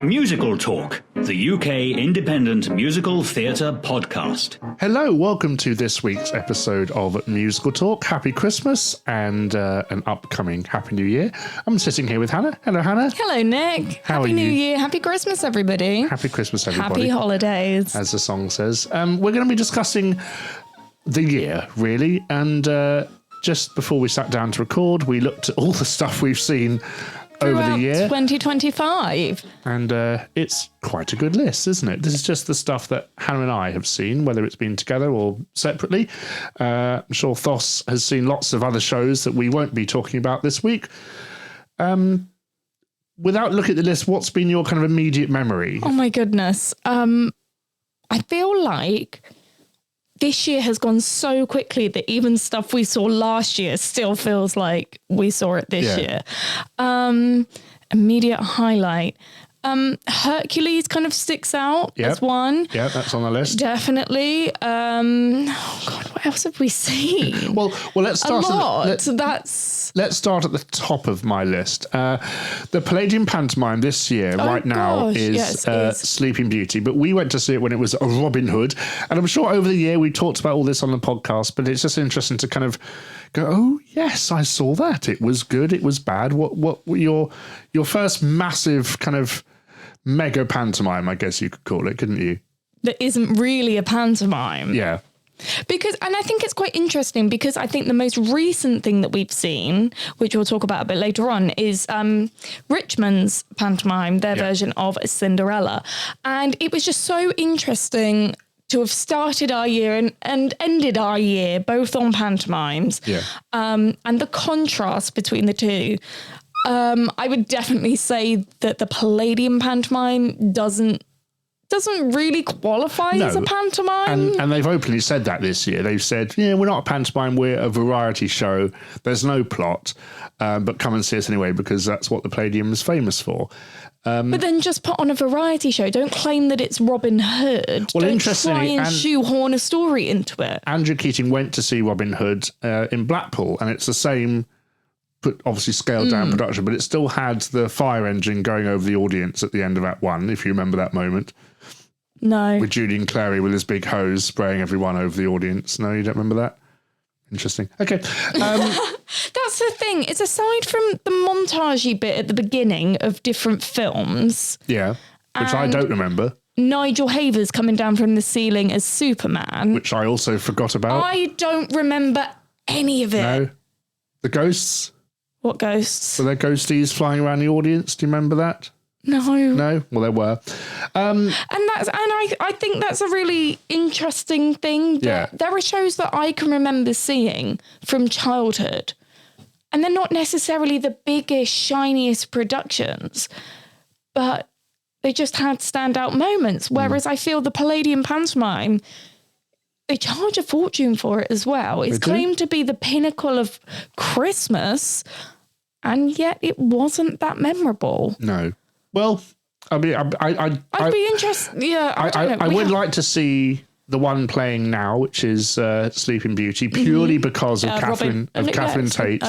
MusicalTalk, the UK independent musical theatre podcast. Hello, welcome to this week's episode of Musical Talk. Happy Christmas and an upcoming Happy New Year. I'm sitting here with Hannah. Hello, Hannah. Hello, Nick. How Happy are New you? Year. Happy Christmas, everybody. Happy Christmas, everybody. Happy holidays. As the song says. We're going to be discussing the year, really. And just before we sat down to record, we looked at all the stuff we've seen over the year. 2025. And it's quite a good list, isn't it? This is just the stuff that Hannah and I have seen, whether it's been together or separately. I'm sure Thos has seen lots of other shows that we won't be talking about this week. Without looking at the list, what's been your kind of immediate memory? Oh my goodness. I feel like this year has gone so quickly that even stuff we saw last year still feels like we saw it this year. Immediate highlight. Hercules kind of sticks out as one. Yeah, that's on the list. Definitely. Oh God, what else have we seen? Well, let's start. A lot. Let's start at the top of my list. The Palladium pantomime this year, is Sleeping Beauty. But we went to see it when it was Robin Hood, and I'm sure over the year we talked about all this on the podcast. But it's just interesting to kind of go, oh yes, I saw that. It was good. It was bad. What your first massive kind of mega pantomime, I guess you could call it, couldn't you? That isn't really a pantomime. Yeah. And I think it's quite interesting because I think the most recent thing that we've seen, which we'll talk about a bit later on, is Richmond's pantomime, their version of Cinderella. And it was just so interesting to have started our year and ended our year both on pantomimes. Yeah. And the contrast between the two. I would definitely say that the Palladium pantomime doesn't really qualify as a pantomime. And they've openly said that this year. They've said, yeah, we're not a pantomime, we're a variety show. There's no plot, but come and see us anyway because that's what the Palladium is famous for. But then just put on a variety show. Don't claim that it's Robin Hood. Well, don't try and shoehorn a story into it. Andrew Keating went to see Robin Hood in Blackpool, and it's the same, but obviously scaled down production, but it still had the fire engine going over the audience at the end of Act 1, if you remember that moment. No. With Julian Clary with his big hose spraying everyone over the audience. No, you don't remember that? Interesting. Okay. That's the thing. It's aside from the montagey bit at the beginning of different films. Yeah, which I don't remember. Nigel Havers coming down from the ceiling as Superman. Which I also forgot about. I don't remember any of it. No. The ghosts? What ghosts? Were there ghosties flying around the audience? Do you remember that? No. No? Well, there were. I think that's a really interesting thing. There are shows that I can remember seeing from childhood, and they're not necessarily the biggest, shiniest productions, but they just had standout moments. Whereas I feel the Palladium pantomime, they charge a fortune for it as well. It's claimed to be the pinnacle of Christmas, and yet it wasn't that memorable. No. Well, I mean, I'd be interested. Yeah, I would like to see the one playing now, which is Sleeping Beauty, purely because of Catherine Tate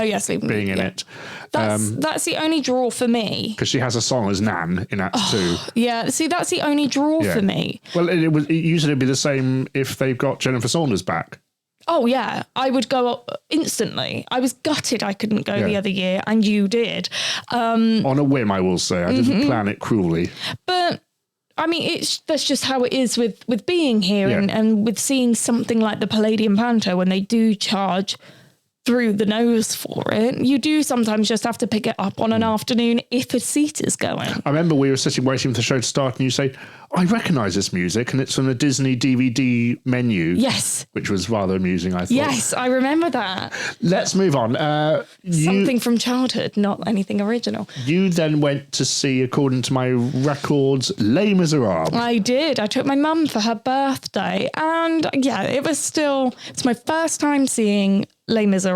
being in it. That's the only draw for me. Because she has a song as Nan in Act 2. Yeah, see, that's the only draw for me. Well, it usually be the same if they've got Jennifer Saunders back. Oh, yeah. I would go up instantly. I was gutted I couldn't go the other year, and you did. On a whim, I will say. I didn't plan it cruelly. But, I mean, that's just how it is with being here and with seeing something like the Palladium Panto when they do charge through the nose for it. You do sometimes just have to pick it up on an afternoon if a seat is going. I remember we were sitting waiting for the show to start and you say, I recognise this music and it's from the Disney DVD menu. Yes. Which was rather amusing, I thought. Yes, I remember that. Let's move on. Something from childhood, not anything original. You then went to see, according to my records, Les Misérables. I did. I took my mum for her birthday and it's my first time seeing Les Misérables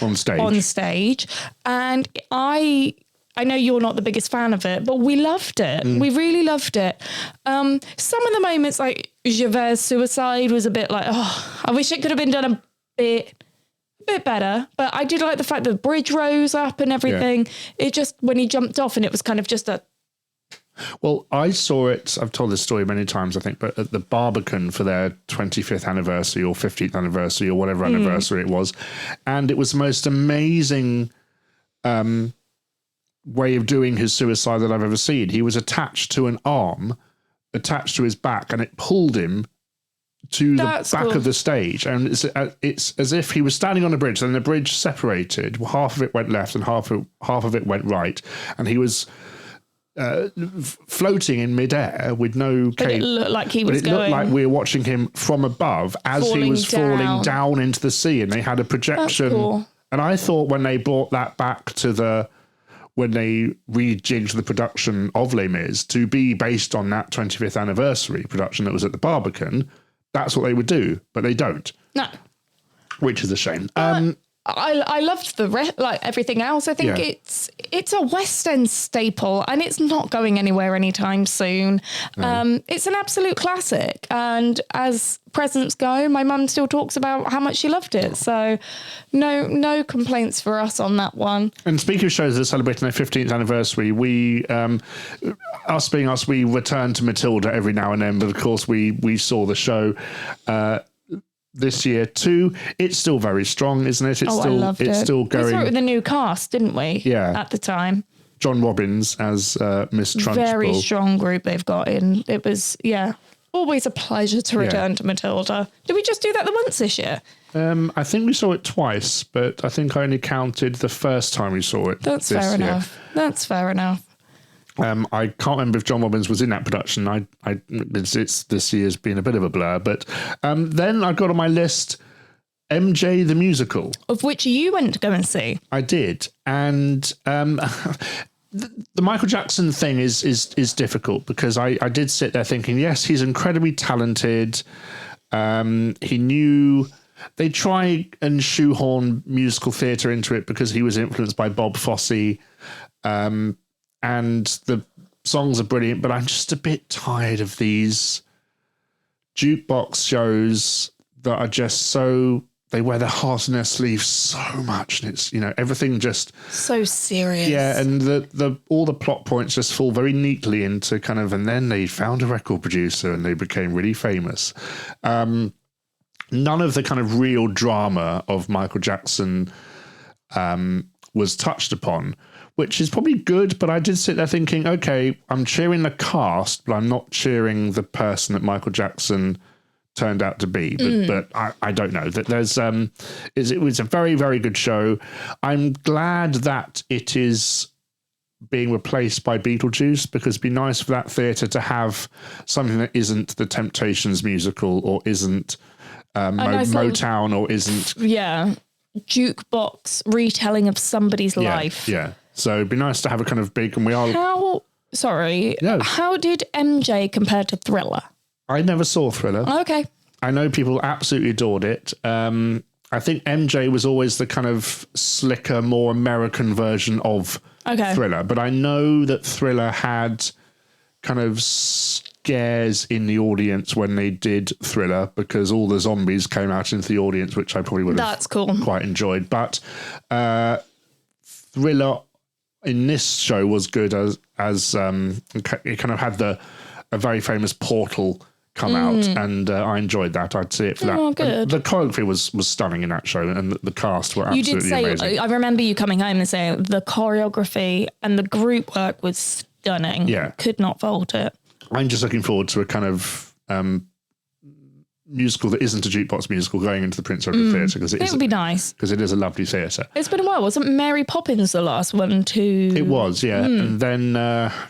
on stage, and I know you're not the biggest fan of it, but we loved it. We really loved it. Some of the moments, like Javert suicide, was a bit like, I wish it could have been done a bit better. But I did like the fact that the bridge rose up and everything. It just, when he jumped off and it was kind of just a Well, I saw it, I've told this story many times, I think, but at the Barbican for their 25th anniversary or 15th anniversary or whatever anniversary it was. And it was the most amazing way of doing his suicide that I've ever seen. He was attached to an arm, attached to his back, and it pulled him to the back of the stage. And it's as if he was standing on a bridge, and the bridge separated. Half of it went left and half of it went right. And he was floating in midair with no cable. But it looked like he was going. Looked like we were watching him from above as he was falling down into the sea, and they had a projection. That's cool. And I thought when they brought that back when they rejigged the production of Les Mis to be based on that 25th anniversary production that was at the Barbican, that's what they would do, but they don't. No. Which is a shame. I loved everything else. I think it's a West End staple, and it's not going anywhere anytime soon. No. It's an absolute classic, and as presents go, my mum still talks about how much she loved it. So no complaints for us on that one. And speaking of shows that are celebrating their 15th anniversary, we us being us, we return to Matilda every now and then, but of course we saw the show this year too. It's still very strong, isn't it? I loved it. It's still going. We saw it with the new cast, didn't we? Yeah. At the time. John Robbins as Miss Trunchbull. Very strong group they've got in. It was, always a pleasure to return to Matilda. Did we just do that the once this year? I think we saw it twice, but I think I only counted the first time we saw it. That's fair enough. That's fair enough. I can't remember if John Robbins was in that production. It's this year's been a bit of a blur, but then I got on my list MJ the musical, of which you went to go and see. I did, and the Michael Jackson thing is difficult because I did sit there thinking, yes, he's incredibly talented. He knew. They try and shoehorn musical theatre into it because he was influenced by Bob Fosse. And the songs are brilliant, but I'm just a bit tired of these jukebox shows that are just so, they wear their heart on their sleeve so much. And it's, everything just... So serious. Yeah, and the all the plot points just fall very neatly into and then they found a record producer and they became really famous. None of the kind of real drama of Michael Jackson was touched upon, which is probably good, but I did sit there thinking, okay, I'm cheering the cast, but I'm not cheering the person that Michael Jackson turned out to be. But I don't know. That there's it was a very, very good show. I'm glad that it is being replaced by Beetlejuice, because it'd be nice for that theatre to have something that isn't the Temptations musical or isn't Motown or isn't... Yeah, jukebox retelling of somebody's life. Yeah. So it'd be nice to have a kind of big, and we are... How did MJ compare to Thriller? I never saw Thriller. Okay. I know people absolutely adored it. I think MJ was always the kind of slicker, more American version of Thriller. But I know that Thriller had kind of scares in the audience when they did Thriller, because all the zombies came out into the audience, which I probably would have quite enjoyed. But Thriller... in this show was good as it kind of had a very famous portal come out, and I enjoyed that. I'd see it for that. Good. The choreography was stunning in that show, and the cast were absolutely amazing. I remember you coming home and saying the choreography and the group work was stunning. Yeah. Could not fault it. I'm just looking forward to a kind of musical that isn't a jukebox musical going into the Prince Edward Theatre, because it would be nice, because it is a lovely theatre. It's been a while. Wasn't Mary Poppins the last one too? It was, yeah. And then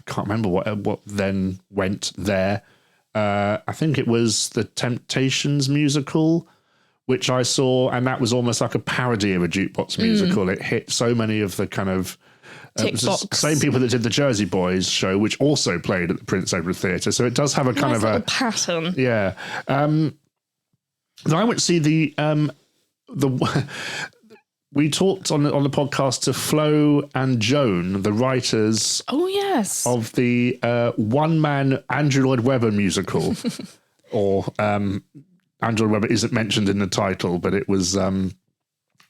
can't remember what then went there. I think it was the Temptations musical, which I saw, and that was almost like a parody of a jukebox musical. It hit so many of the kind of same people that did the Jersey Boys show, which also played at the Prince Edward Theatre. So it does have a kind of a pattern. Yeah. I went to see the we talked on the podcast to Flo and Joan, the writers of the one-man Andrew Lloyd Webber musical. Or Andrew Lloyd Webber isn't mentioned in the title, but it was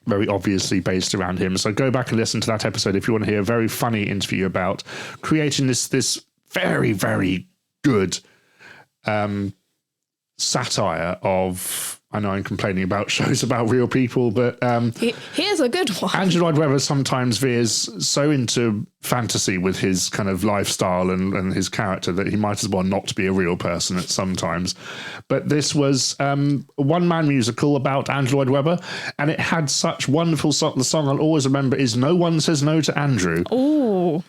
very obviously based around him. So go back and listen to that episode if you want to hear a very funny interview about creating this very, very good satire of, I know I'm complaining about shows about real people, but here's a good one. Andrew Lloyd Webber sometimes veers so into fantasy with his kind of lifestyle and his character that he might as well not be a real person at sometimes. But this was a one-man musical about Andrew Lloyd Webber, and it had such wonderful the song I'll always remember is "No One Says No to Andrew." Ooh.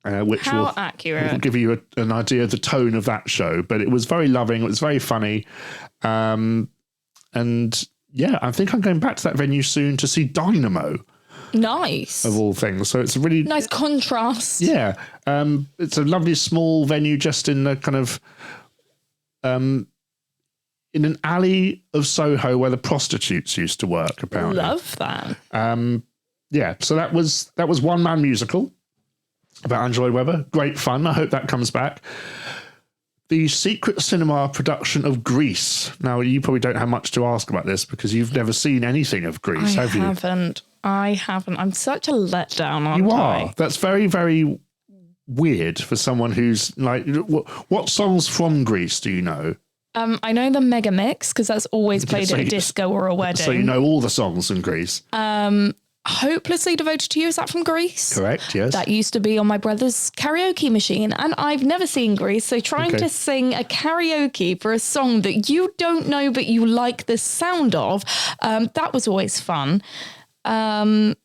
Which How will accurate. Will give you an idea of the tone of that show. But it was very loving. It was very funny. And yeah, I think I'm going back to that venue soon to see Dynamo. Nice. Of all things. So it's a really nice contrast. Yeah. It's a lovely small venue just in the kind of in an alley of Soho where the prostitutes used to work, apparently. Love that. Yeah, so that was one man musical about Andrew Lloyd Webber. Great fun. I hope that comes back. The secret cinema production of Grease. Now, you probably don't have much to ask about this because you've never seen anything of Grease, have you? I haven't. I'm such a letdown, aren't You I? are. That's very, very weird for someone who's like... What songs from Grease do you know? I know the Mega Mix because that's always played at a disco or a wedding. So you know all the songs in Grease? Hopelessly Devoted to You, is that from Grease? Correct, yes. That used to be on my brother's karaoke machine, and I've never seen Grease, so trying to sing a karaoke for a song that you don't know but you like the sound of, that was always fun. Anything,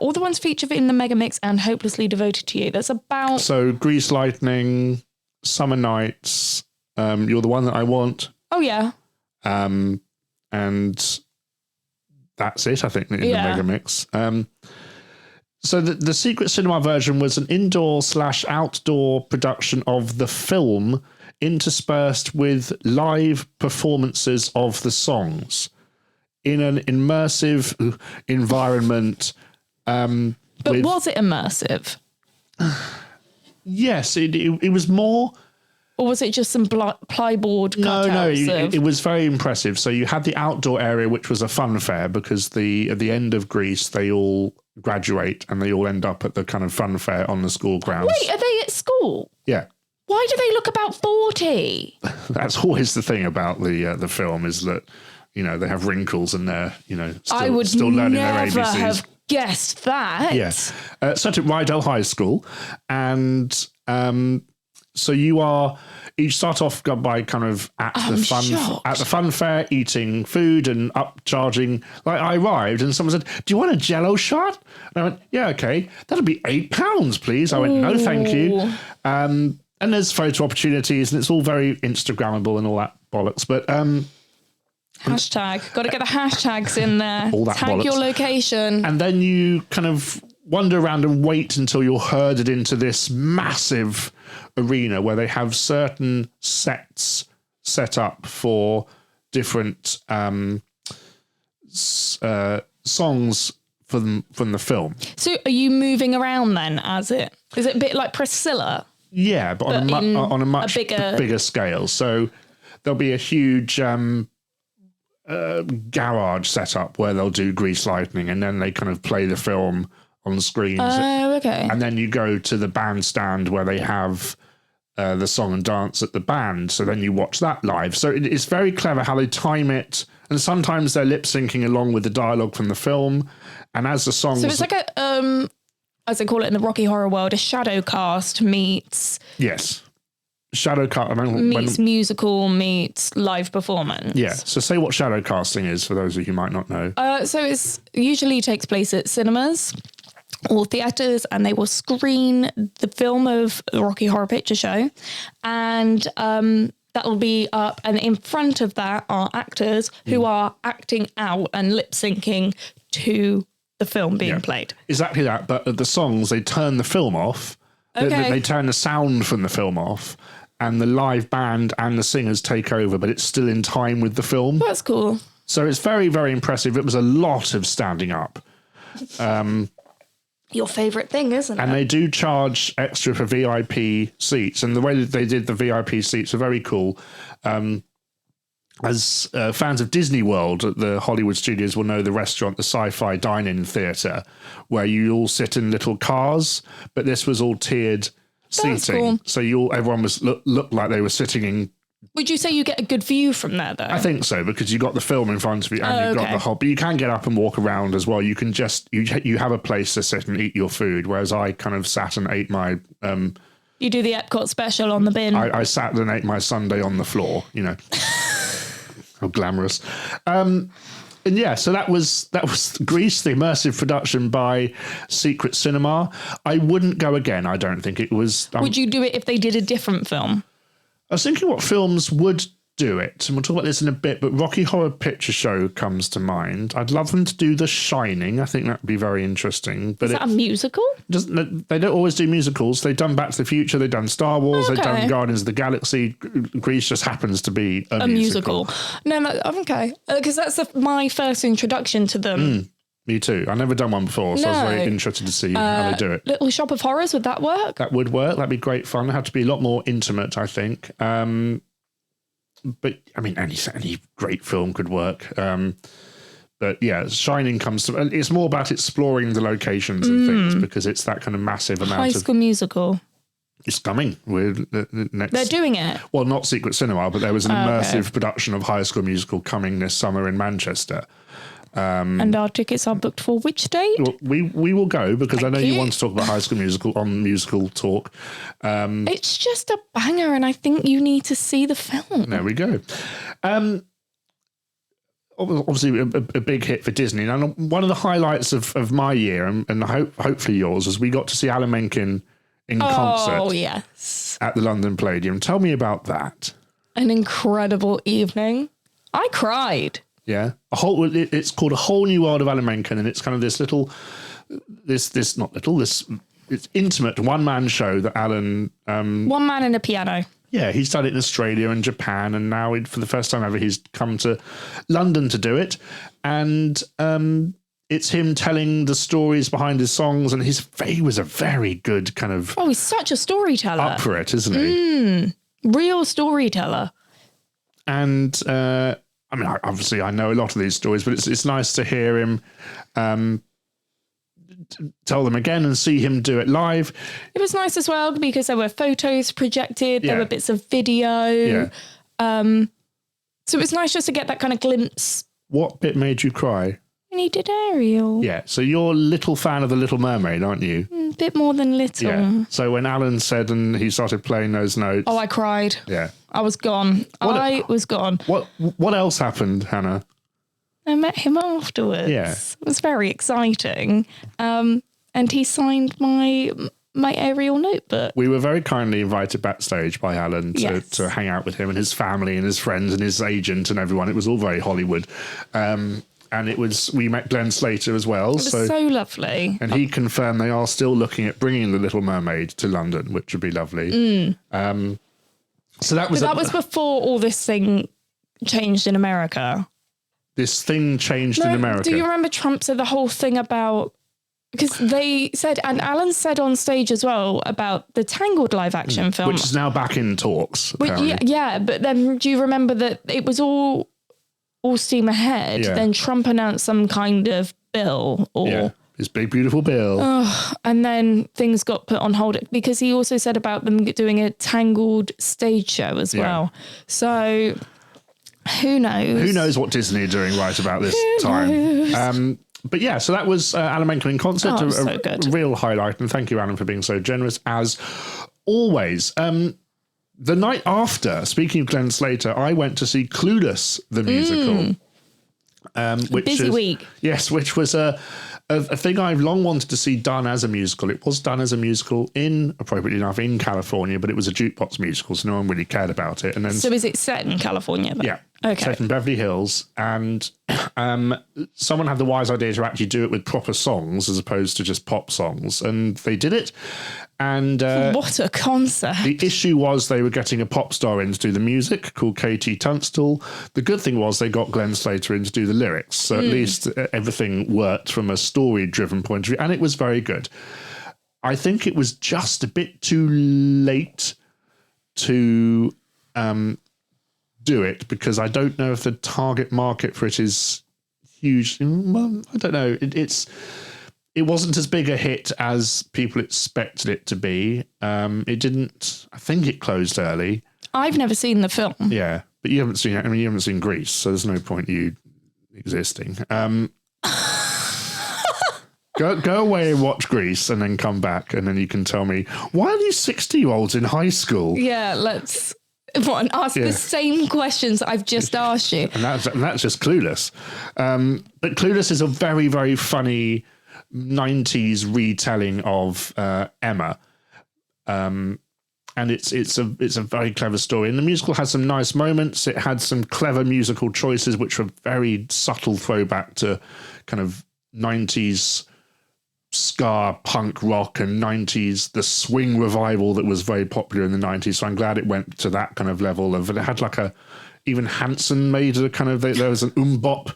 all the ones featured in the Mega Mix and Hopelessly Devoted to You. That's about... So Grease Lightning, Summer Nights, You're the One That I Want. Oh, yeah. And... That's it, I think, in the Mega Mix. So the Secret Cinema version was an indoor/outdoor production of the film interspersed with live performances of the songs in an immersive environment. But was it immersive? Yes, it was more... Or was it just some plyboard cutouts? No, it was very impressive. So you had the outdoor area, which was a fun fair, because at the end of Grease, they all graduate and they all end up at the kind of fun fair on the school grounds. Wait, are they at school? Yeah. Why do they look about 40? That's always the thing about the film is that, they have wrinkles and they're, still learning their ABCs. I would never have guessed that. Yes. Set at Rydell High School. And... so you start off by kind of at the fun fair eating food and upcharging. Like I arrived and someone said, "Do you want a Jello shot?" And I went, "Yeah, okay, that'll be £8, please." I went, "No, thank you." And there's photo opportunities and it's all very Instagrammable and all that bollocks. But hashtag, got to get the hashtags in there. All that Tag bollocks. your location, and then you kind of wander around and wait until you're herded into this massive arena where they have certain sets set up for different songs from the film. So are you moving around then as it? Is it a bit like Priscilla? Yeah, but on a much bigger scale. So there'll be a huge garage set up where they'll do Grease Lightning and then they kind of play the film on screens. Oh, okay. And then you go to the bandstand where they have the song and dance at the band. So then you watch that live. So it's very clever how they time it. And sometimes they're lip syncing along with the dialogue from the film. And as the songs... So it's like a, as they call it in the Rocky Horror world, a shadow cast meets... Yes. Shadow cast... meets musical meets live performance. Yeah. So say what shadow casting is for those of you who might not know. So it's usually takes place at cinemas or theatres, and they will screen the film of the Rocky Horror Picture Show, and that will be up, and in front of that are actors who are acting out and lip syncing to the film being played. Exactly that, but the songs, they turn the film off. Okay. They turn the sound from the film off, and the live band and the singers take over, but it's still in time with the film. That's cool. So it's very, very impressive. It was a lot of standing up. Your favourite thing, isn't it? And they do charge extra for VIP seats. And the way that they did the VIP seats are very cool. as fans of Disney World, the Hollywood studios will know the restaurant, the Sci-Fi Dine-In Theatre, where you all sit in little cars, but this was all tiered seating. Cool. So everyone was looked like they were sitting in. Would you say you get a good view from there, though? I think so, because you got the film in front of you and you've got the whole. But you can get up and walk around as well. You can just you have a place to sit and eat your food. Whereas I kind of sat and ate my. You do the Epcot special on the bin. I sat and ate my sundae on the floor. You know. How glamorous. And yeah, so that was Grease, the immersive production by Secret Cinema. I wouldn't go again, I don't think. It was... would you do it if they did a different film? I was thinking what films would do it, and we'll talk about this in a bit, but Rocky Horror Picture Show comes to mind. I'd love them to do The Shining. I think that would be very interesting. But is that a musical? They don't always do musicals. They've done Back to the Future, they've done Star Wars, they've done Guardians of the Galaxy. Grease just happens to be a musical. No, okay. Because that's my first introduction to them. Me too. I've never done one before, so I was very interested to see how they do it. Little Shop of Horrors, would that work? That would work. That'd be great fun. It had to be a lot more intimate, I think. But I mean, any great film could work. But yeah, Shining comes to. It's more about exploring the locations and things because it's that kind of massive amount. High School Musical. It's coming. Next. They're doing it. Well, not Secret Cinema, but there was an immersive production of High School Musical coming this summer in Manchester. And our tickets are booked for which date? Well, we will go because I know you want to talk about High School Musical on Musical Talk. It's just a banger, and I think you need to see the film. There we go. Obviously, a big hit for Disney. And one of the highlights of my year, and hopefully yours, is we got to see Alan Menken in concert. Oh, yes. At the London Palladium. Tell me about that. An incredible evening. I cried. Yeah, it's called A Whole New World of Alan Menken, and it's kind of this it's intimate one-man show that Alan... one man and a piano. Yeah, he's done it in Australia and Japan, and now for the first time ever, he's come to London to do it, and it's him telling the stories behind his songs, and he was a very good kind of... Oh, he's such a storyteller. Up for it, isn't he? Real storyteller. And... I mean, obviously, I know a lot of these stories, but it's nice to hear him tell them again and see him do it live. It was nice as well because there were photos projected, there were bits of video. So it was nice just to get that kind of glimpse. What bit made you cry? When he did Ariel. Yeah, so you're a little fan of The Little Mermaid, aren't you? A bit more than little. Yeah. So when Alan said and he started playing those notes... Oh, I cried. Yeah. I was gone. I was gone. What else happened, Hannah? I met him afterwards. Yeah. It was very exciting. And he signed my Ariel notebook. We were very kindly invited backstage by Alan to hang out with him and his family and his friends and his agent and everyone. It was all very Hollywood. And we met Glenn Slater as well. It was so lovely. And he confirmed they are still looking at bringing The Little Mermaid to London, which would be lovely. So that was before all this thing changed in America. This thing changed in America. Do you remember Trump said the whole thing about... Because they said, and Alan said on stage as well, about the Tangled live-action film. Which is now back in talks, Yeah, but then do you remember that it was all steam ahead? Yeah. Then Trump announced some kind of bill or... His big, beautiful bill. And then things got put on hold because he also said about them doing a Tangled stage show as well. So who knows? Who knows what Disney are doing right about this time? But yeah, so that was Alan Menken in concert. A real highlight. And thank you, Alan, for being so generous as always. The night after, speaking of Glenn Slater, I went to see Clueless, the musical. Busy week. Yes, which was a thing I've long wanted to see done as a musical. It was done as a musical appropriately enough, in California, but it was a jukebox musical, so no one really cared about it. And then, so is it set in California then? Yeah. Okay. Set in Beverly Hills. And someone had the wise idea to actually do it with proper songs as opposed to just pop songs. And they did it. And what a concept. The issue was they were getting a pop star in to do the music called Katie Tunstall. The good thing was they got Glenn Slater in to do the lyrics. So at least everything worked from a story-driven point of view. And it was very good. I think it was just a bit too late to do it because I don't know if the target market for it is huge. Well, I don't know. It wasn't as big a hit as people expected it to be. It didn't. I think it closed early. I've never seen the film. Yeah, but you haven't seen it. I mean, you haven't seen Grease, so there's no point you existing. Go away and watch Grease, and then come back, and then you can tell me why are these 60-year-olds in high school? Yeah, let's ask the same questions I've just asked you. And that's just Clueless. But Clueless is a very, very funny 90s retelling of Emma. And it's a very clever story. And the musical has some nice moments. It had some clever musical choices, which were very subtle throwback to kind of 90s ska, punk rock, and 90s, the swing revival that was very popular in the 90s. So I'm glad it went to that kind of level of, and it had like even Hanson made a kind of, there was an bop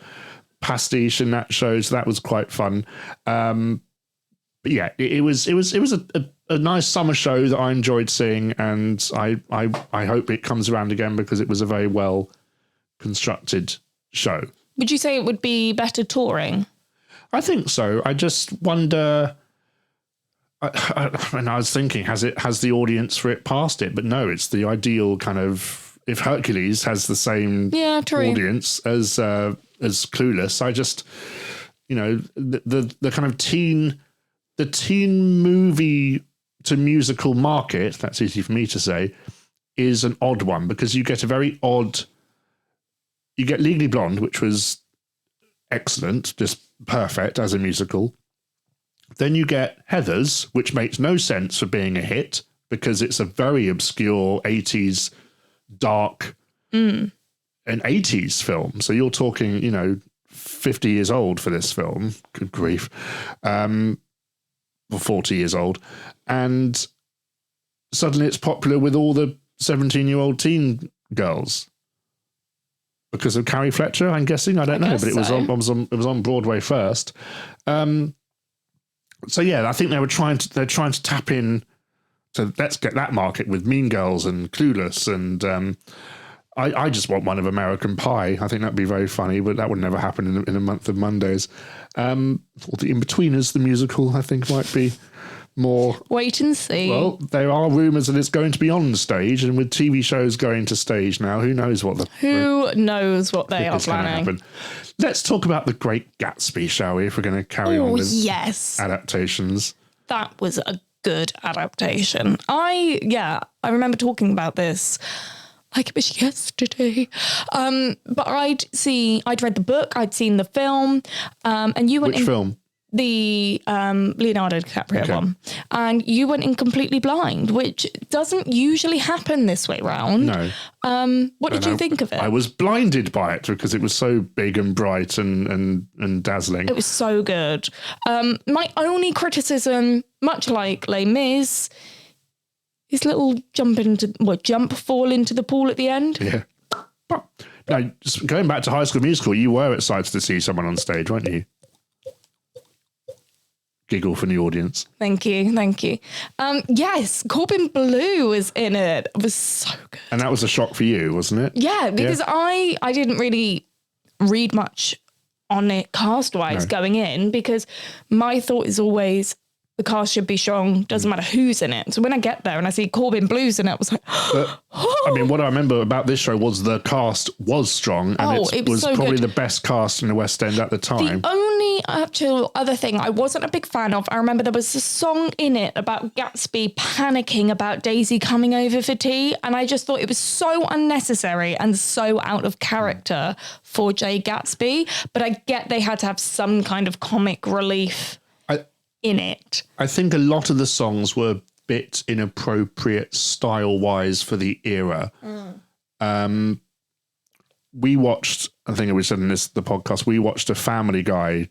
pastiche in that show. So that was quite fun. But yeah, it was a nice summer show that I enjoyed seeing, and I hope it comes around again because it was a very well constructed show. Would you say it would be better touring? I think so. I just wonder. And I was thinking, has the audience for it passed it? But no, it's the ideal kind of. If Hercules has the same audience as Clueless, I just, the kind of teen movie to musical market, that's easy for me to say, is an odd one because you get you get Legally Blonde, which was excellent, just perfect as a musical. Then you get Heathers, which makes no sense for being a hit because it's a very obscure 80s dark and 80s film. So you're talking, 50 years old for this film. Good grief. Or 40 years old. And suddenly it's popular with all the 17-year-old teen girls. Because of Carrie Fletcher, I'm guessing. I don't know, but it was on Broadway first. So yeah, I think they're trying to tap in. So let's get that market with Mean Girls and Clueless, and I just want one of American Pie. I think that'd be very funny, but that would never happen in a month of Mondays. Or the In-Betweeners, the musical, I think might be more. Wait and see. Well, there are rumours that it's going to be on stage, and with TV shows going to stage now, who knows what they are planning. Let's talk about The Great Gatsby, shall we? If we're going to carry on with adaptations. That was a good adaptation. I remember talking about this like it was yesterday. But I'd read the book, I'd seen the film, and you went Which film? The Leonardo DiCaprio one, and you went in completely blind, which doesn't usually happen this way round. No. What did you think of it? I was blinded by it because it was so big and bright and dazzling. It was so good. My only criticism, much like Les Mis, his little jump fall into the pool at the end. Yeah. But now, just going back to High School Musical, you were excited to see someone on stage, weren't you? Giggle from the audience. Thank you. Yes, Corbin Bleu was in it. It was so good. And that was a shock for you, wasn't it? Yeah, because I didn't really read much on it cast-wise going in, because my thought is always the cast should be strong, doesn't matter who's in it. So when I get there and I see Corbin Bleu's in it, I was like, I mean, what I remember about this show was the cast was strong, and it was so probably the best cast in the West End at the time. The only actual other thing I wasn't a big fan of, I remember there was a song in it about Gatsby panicking about Daisy coming over for tea, and I just thought it was so unnecessary and so out of character for Jay Gatsby, but I get they had to have some kind of comic relief in it. I think a lot of the songs were a bit inappropriate style-wise for the era. We watched, I think we said in the podcast, we watched a Family Guy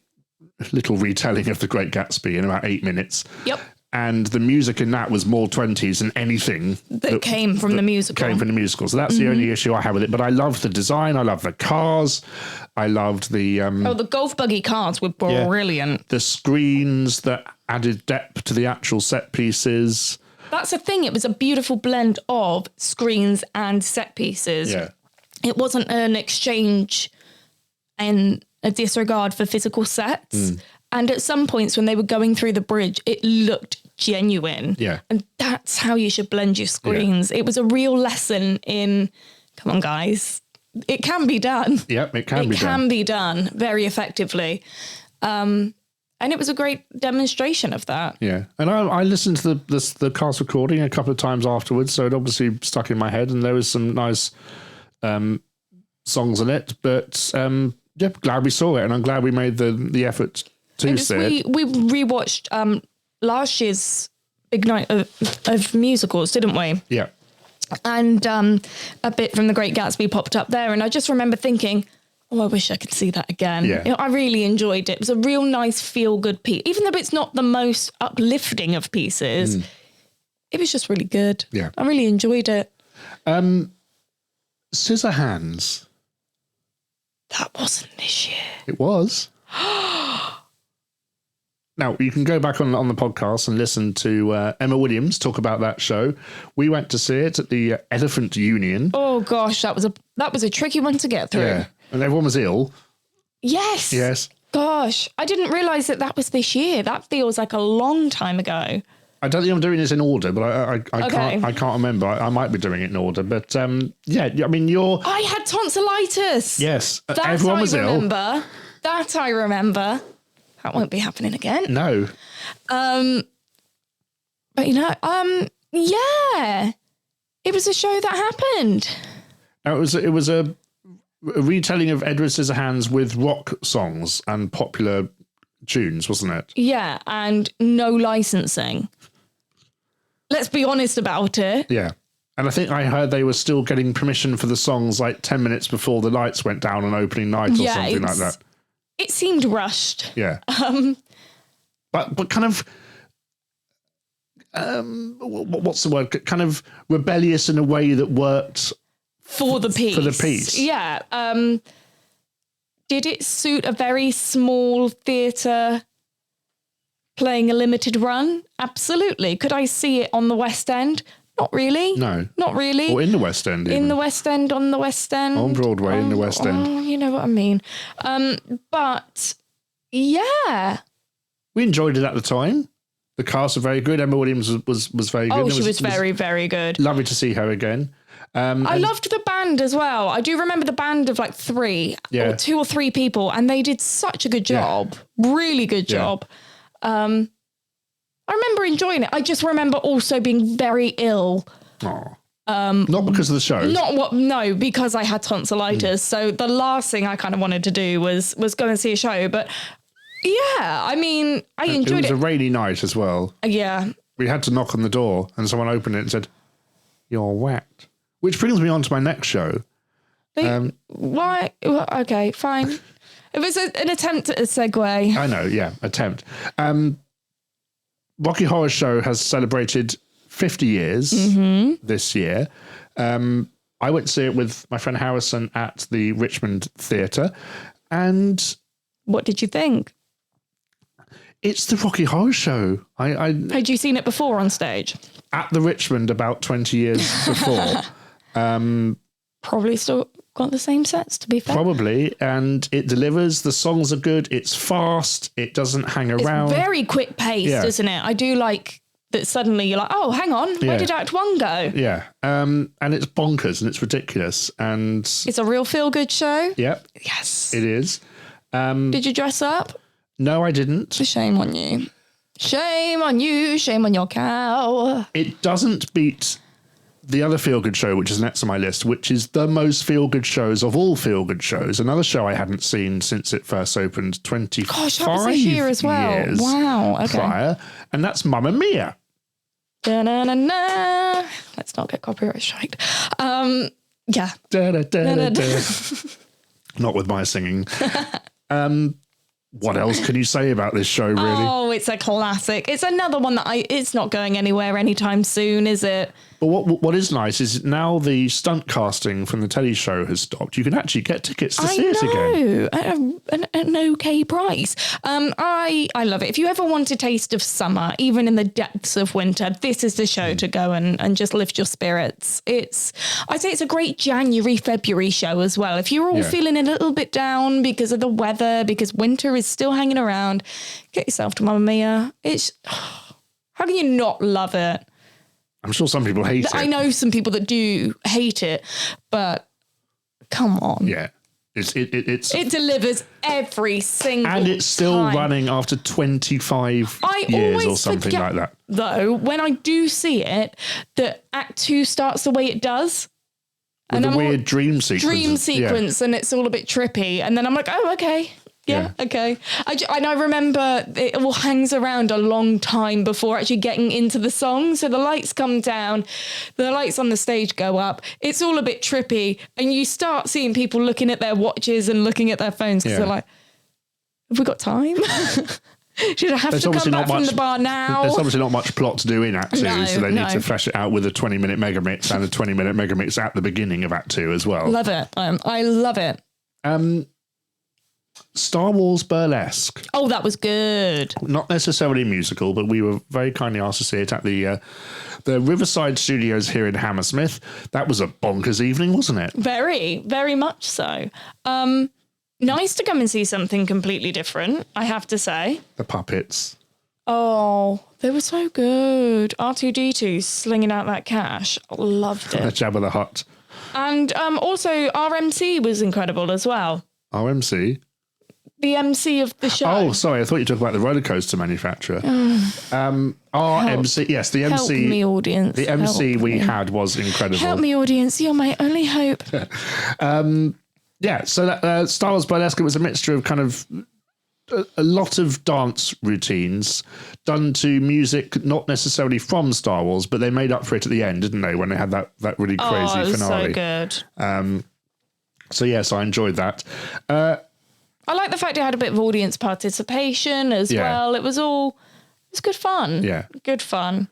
little retelling of The Great Gatsby in about 8 minutes. Yep. And the music in that was more 20s than anything that came from the musical. So that's the only issue I have with it. But I loved the design. I loved the cars. I loved the... the golf buggy cars were brilliant. The screens that added depth to the actual set pieces. That's the thing. It was a beautiful blend of screens and set pieces. Yeah. it wasn't an exchange and a disregard for physical sets. And at some points when they were going through the bridge, it looked genuine. Yeah. And that's how you should blend your screens. It was a real lesson in, come on, guys, it can be done. Yep, it can be done very effectively. And it was a great demonstration of that. Yeah. And I listened to the cast recording a couple of times afterwards, so it obviously stuck in my head, and there was some nice songs in it. But yeah, glad we saw it, and I'm glad we made the effort to see it. We rewatched last year's big night of musicals, didn't we? Yeah. And a bit from The Great Gatsby popped up there, and I just remember thinking, oh, I wish I could see that again. Yeah. You know, I really enjoyed it. It was a real nice feel-good piece. Even though it's not the most uplifting of pieces, it was just really good. Yeah. I really enjoyed it. Scissorhands. That wasn't this year. It was. Now, you can go back on the podcast and listen to Emma Williams talk about that show. We went to see it at the Elephant Union. Oh, gosh, that was a tricky one to get through. Yeah, and everyone was ill. Yes. Yes. Gosh, I didn't realise that was this year. That feels like a long time ago. I don't think I'm doing this in order, but I can't remember. I might be doing it in order, but yeah. I mean, I had tonsillitis. Yes, that everyone was ill. That I remember. That won't be happening again. No. But you know, yeah, it was a show that happened. Now, it was a retelling of Edward Scissorhands with rock songs and popular tunes, wasn't it? Yeah, and no licensing. Let's be honest about it. Yeah. And I think I heard they were still getting permission for the songs like 10 minutes before the lights went down on opening night or something like that. It seemed rushed. Yeah. But kind of, what's the word? Kind of rebellious in a way that worked for the piece. For the piece. Yeah. Did it suit a very small theatre playing a limited run? Absolutely. Could I see it on the West End? Not really. No. Not really. Or in the West End. In the West End, on the West End. On Broadway, in the West End. Oh, you know what I mean. But, yeah. We enjoyed it at the time. The cast were very good. Emma Williams was very good. Oh, she was very, very good. Lovely to see her again. I loved the band as well. I do remember the band of like or 2 or 3 people, and they did such a good job. Yeah. Really good job. I remember enjoying it. I just remember also being very ill. Oh. Not because of the show. No, because I had tonsillitis. So the last thing I kind of wanted to do was go and see a show. But yeah, I mean, I enjoyed it. It was a rainy night as well. Yeah. We had to knock on the door, and someone opened it and said, "You're wet." Which brings me on to my next show. Why? Okay, fine. It was an attempt at a segue. I know, yeah, attempt. Rocky Horror Show has celebrated 50 years this year. I went to see it with my friend Harrison at the Richmond Theatre. And what did you think? It's the Rocky Horror Show. Had you seen it before on stage? At the Richmond about 20 years before. Probably still got the same sets, to be fair. Probably, and it delivers. The songs are good. It's fast. It doesn't hang around. It's very quick paced, isn't it? I do like that suddenly you're like, oh, hang on, where did Act 1 go? Yeah, and it's bonkers and it's ridiculous. And it's a real feel-good show? Yep. Yes. It is. Did you dress up? No, I didn't. Shame on you. Shame on you. Shame on your cow. It doesn't beat the other feel-good show, which is next on my list, which is the most feel-good shows of all feel-good shows. Another show I hadn't seen since it first opened 25 Gosh, that was this year as well. Years wow. Okay. prior, and that's Mamma Mia. Da-na-na-na. Let's not get copyright striked. Yeah. Da-da-da-da-da. Not with my singing. what else can you say about this show, really? Oh, it's a classic. It's another one that it's not going anywhere anytime soon, is it? But what is nice is now the stunt casting from the telly show has stopped. You can actually get tickets to see it again. At an okay price. I love it. If you ever want a taste of summer, even in the depths of winter, this is the show to go and just lift your spirits. I'd say it's a great January, February show as well. If you're all feeling a little bit down because of the weather, because winter is still hanging around, get yourself to Mamma Mia. How can you not love it? I'm sure some people hate it. I know some people that do hate it, but come on. Yeah. It delivers every single and it's still time. running after 25 years or something like that. Though, when I do see it, that Act 2 starts the way it does. With the weird dream sequence. And it's all a bit trippy. And then I'm like, oh, okay. Yeah, okay. And I remember it all hangs around a long time before actually getting into the song. So the lights come down, the lights on the stage go up. It's all a bit trippy. And you start seeing people looking at their watches and looking at their phones because they're like, have we got time? Should I have to come back from the bar now? There's obviously not much plot to do in Act 2, so they need to flesh it out with a 20-minute megamix and a 20-minute megamix at the beginning of Act 2 as well. Love it. I love it. Star Wars Burlesque. Oh, that was good. Not necessarily musical, but we were very kindly asked to see it at the Riverside Studios here in Hammersmith. That was a bonkers evening, wasn't it? Very, very much so. Nice to come and see something completely different, I have to say. The puppets. Oh, they were so good. R2-D2 slinging out that cash. Loved it. Jabba the Hutt. And also RMC was incredible as well. RMC? The MC of the show. Oh, sorry. I thought you talked about the roller coaster manufacturer. RMC. Yes, the MC. Help me, audience. The MC we had was incredible. Help me, audience. You're my only hope. Yeah, so that, Star Wars Burlesque, it was a mixture of kind of a lot of dance routines done to music, not necessarily from Star Wars, but they made up for it at the end, didn't they, when they had that really crazy it was finale. So good. So yes, I enjoyed that. I like the fact it had a bit of audience participation as well. It was good fun. Yeah. Good fun.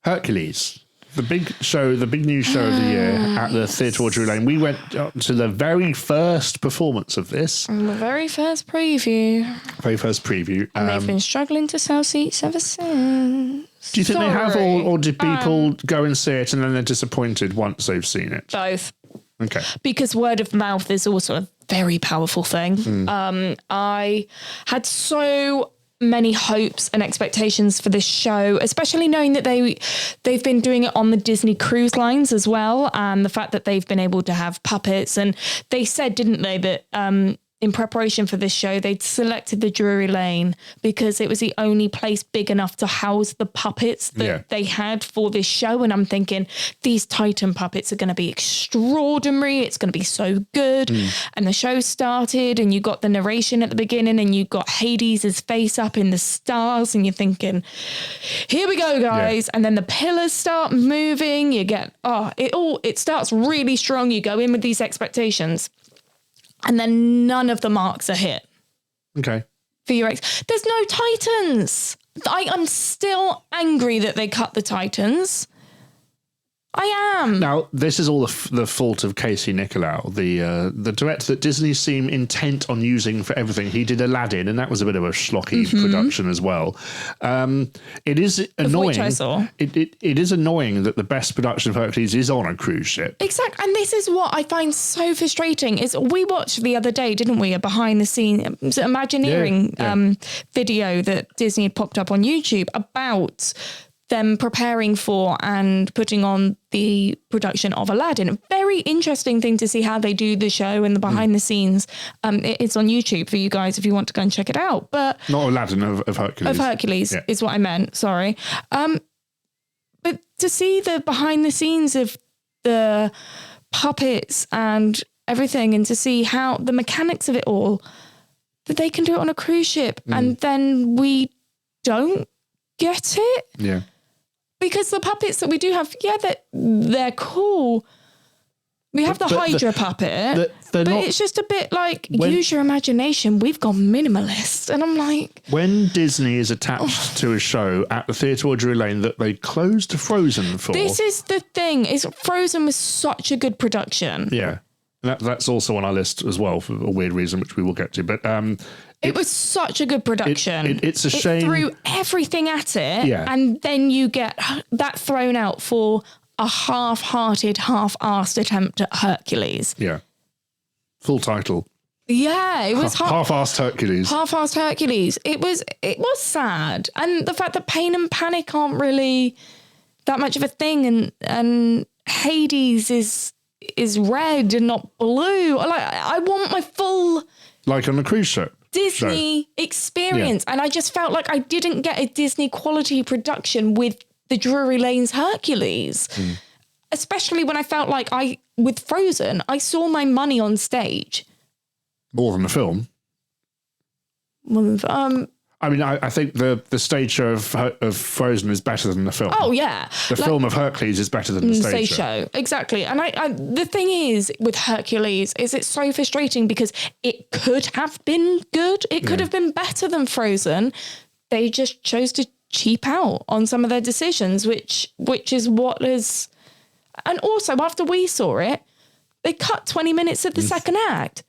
Hercules. The big show, the big new show of the year at the Theatre Drury Lane. We went to the very first performance of this. The very first preview. And they've been struggling to sell seats ever since. Do you think they have, or did people go and see it and then they're disappointed once they've seen it? Both. Okay. Because word of mouth is also a very powerful thing. I had so many hopes and expectations for this show, especially knowing that they've been doing it on the Disney cruise lines as well, and the fact that they've been able to have puppets. And they said, didn't they, that in preparation for this show, they'd selected the Drury Lane because it was the only place big enough to house the puppets that they had for this show. And I'm thinking, these Titan puppets are going to be extraordinary. It's going to be so good. And the show started and you got the narration at the beginning and you got Hades' face up in the stars and you're thinking, here we go, guys. And then the pillars start moving. You get, it starts really strong. You go in with these expectations. And then none of the marks are hit. Okay. For your there's no Titans. I'm still angry that they cut the Titans. I am. Now, this is all the fault of Casey Nicolau, the director that Disney seem intent on using for everything. He did Aladdin, and that was a bit of a schlocky production as well. It is annoying. Which I saw. It is annoying that the best production of Hercules is on a cruise ship. Exactly. And this is what I find so frustrating is we watched the other day, didn't we, a behind the scenes Imagineering video that Disney had popped up on YouTube about them preparing for and putting on the production of Aladdin. A very interesting thing to see how they do the show and the behind the scenes. It's on YouTube for you guys if you want to go and check it out. But not Aladdin, of Hercules. Of Hercules is what I meant, sorry. But to see the behind the scenes of the puppets and everything and to see how the mechanics of it all, that they can do it on a cruise ship and then we don't get it. Yeah. Because the puppets that we do have, they're cool. We have the Hydra puppet, but it's just a bit like, use your imagination. We've gone minimalist. And I'm like... When Disney is attached to a show at the Theatre or Drury Lane that they closed Frozen for... This is the thing. Frozen was such a good production. Yeah. That's also on our list as well for a weird reason, which we will get to. But it was such a good production. It's a shame. It threw everything at it. Yeah. And then you get that thrown out for... a half-hearted, half-assed attempt at Hercules. Yeah. Full title. Yeah, it was half-assed Hercules. Half-assed Hercules. It was sad. And the fact that pain and panic aren't really that much of a thing, and Hades is red and not blue. I want my full... Like on a cruise ship. Disney experience. Yeah. And I just felt like I didn't get a Disney quality production with the Drury Lane's Hercules, especially when I felt like with Frozen, I saw my money on stage. More than the film. I mean, I think the stage show of Frozen is better than the film. Oh, yeah. The film of Hercules is better than the stage show. Exactly. And the thing is with Hercules is it's so frustrating because it could have been good. It could have been better than Frozen. They just chose to cheap out on some of their decisions, which is what is... And also, after we saw it, they cut 20 minutes of the second act.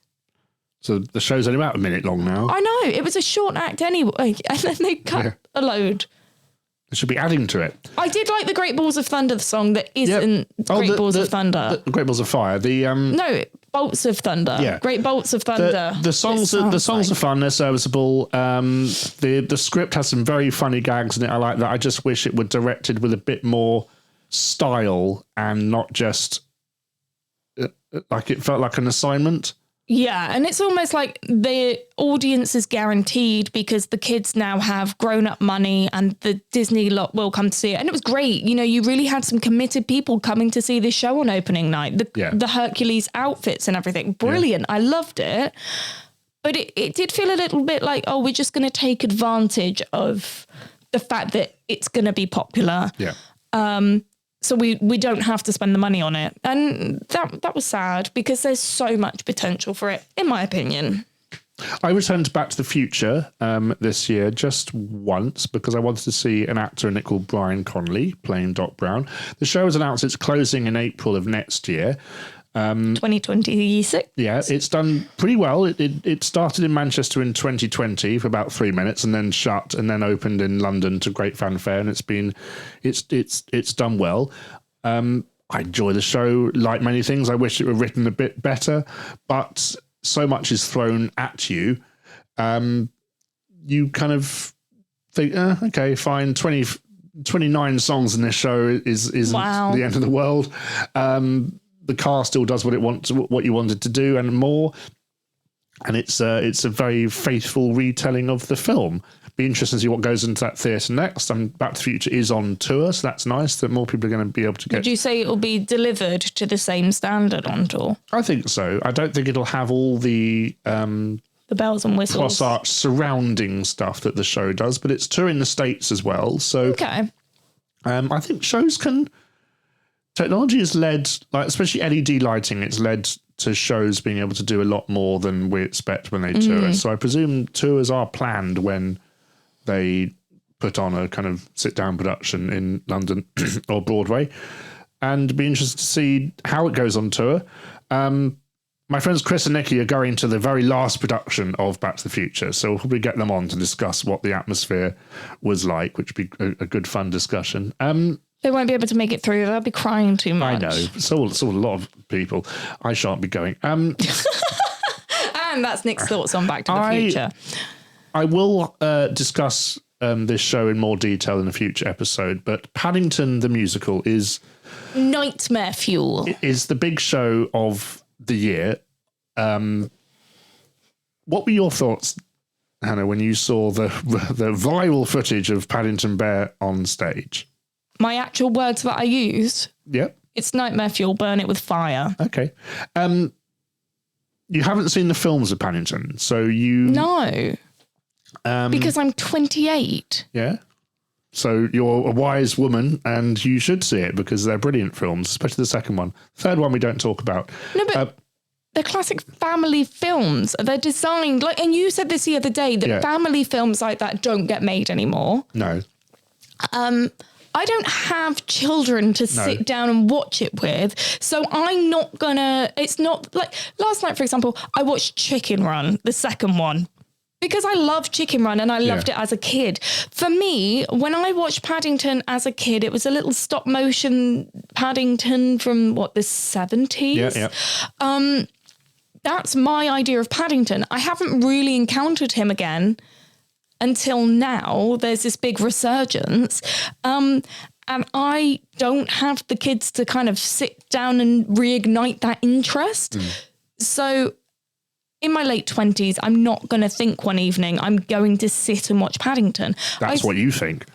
So the show's only about a minute long now. I know. It was a short act anyway, and then they cut a load. They should be adding to it. I did like the Great Balls of Thunder song that isn't Great Balls of Thunder. The Great Balls of Fire. No, Bolts of Thunder. Yeah. Great Bolts of Thunder. The songs are fun. They're serviceable. The script has some very funny gags in it. I like that. I just wish it were directed with a bit more style and not just like it felt like an assignment. Yeah, and it's almost like the audience is guaranteed because the kids now have grown-up money and the Disney lot will come to see it. And it was great. You know, you really had some committed people coming to see this show on opening night. The Hercules outfits and everything. Brilliant. Yeah. I loved it. But it did feel a little bit like, we're just going to take advantage of the fact that it's going to be popular. Yeah. So we don't have to spend the money on it. And that was sad because there's so much potential for it, in my opinion. I returned to Back to the Future this year just once because I wanted to see an actor in it called Brian Connolly playing Doc Brown. The show has announced it's closing in April of next year. 2026. Yeah, it's done pretty well. It started in Manchester in 2020 for about 3 minutes and then shut and then opened in London to great fanfare, and it's done well. I enjoy the show like many things. I wish it were written a bit better, but so much is thrown at you. You kind of think, okay, fine, 29 songs in this show isn't the end of the world. The car still does what you wanted to do and more, and it's a very faithful retelling of the film. Be interesting to see what goes into that theatre next. Back to the Future is on tour, so that's nice that more people are going to be able to get... Would you say it will be delivered to the same standard on tour? I think so. I don't think it'll have all the bells and whistles, cross arch surrounding stuff that the show does, but it's touring the States as well. So okay. I think shows can... Technology has led, like especially LED lighting, it's led to shows being able to do a lot more than we expect when they tour. So I presume tours are planned when they put on a kind of sit-down production in London or Broadway, and be interested to see how it goes on tour. My friends Chris and Nikki are going to the very last production of Back to the Future, so we'll probably get them on to discuss what the atmosphere was like, which would be a good fun discussion. They won't be able to make it through. They'll be crying too much. I know. So a lot of people. I shan't be going. And that's Nick's thoughts on Back to the Future. I will discuss this show in more detail in a future episode, but Paddington the musical is... nightmare fuel. It is the big show of the year. What were your thoughts, Hannah, when you saw the viral footage of Paddington Bear on stage? My actual words that I used? Yep. It's nightmare fuel, burn it with fire. Okay. You haven't seen the films of Paddington, so you... No. Because I'm 28. Yeah. So you're a wise woman and you should see it because they're brilliant films, especially the second one. Third one we don't talk about. No, but they're classic family films. They're designed like, and you said this the other day, that family films like that don't get made anymore. No. I don't have children to sit down and watch it with. So I'm not gonna, it's not like last night, for example, I watched Chicken Run, the second one. Because I love Chicken Run and I loved it as a kid. For me, when I watched Paddington as a kid, it was a little stop motion Paddington from the 70s. Yeah. That's my idea of Paddington. I haven't really encountered him again until now. There's this big resurgence. And I don't have the kids to kind of sit down and reignite that interest. So in my late 20s, I'm not going to think one evening I'm going to sit and watch Paddington. That's what you think.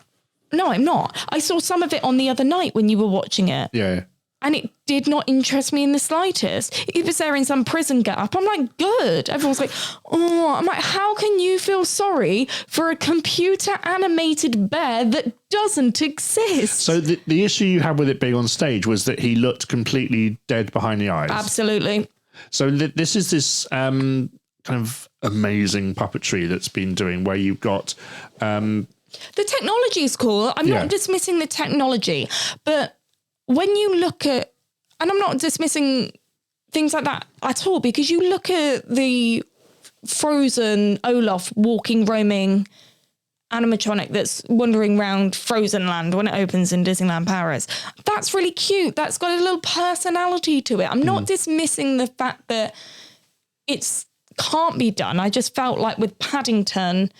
No, I'm not. I saw some of it on the other night when you were watching it. Yeah. And it did not interest me in the slightest. He was there in some prison get-up. I'm like, good. Everyone's like, oh. I'm like, how can you feel sorry for a computer-animated bear that doesn't exist? So the issue you had with it being on stage was that he looked completely dead behind the eyes. Absolutely. So this is this kind of amazing puppetry that's been doing where you've got... the technology is cool. I'm not dismissing the technology, but when you look at... And I'm not dismissing things like that at all, because you look at the Frozen Olaf walking, roaming animatronic that's wandering around Frozen Land when it opens in Disneyland Paris. That's really cute. That's got a little personality to it. I'm not dismissing the fact that it's can't be done. I just felt like with Paddington,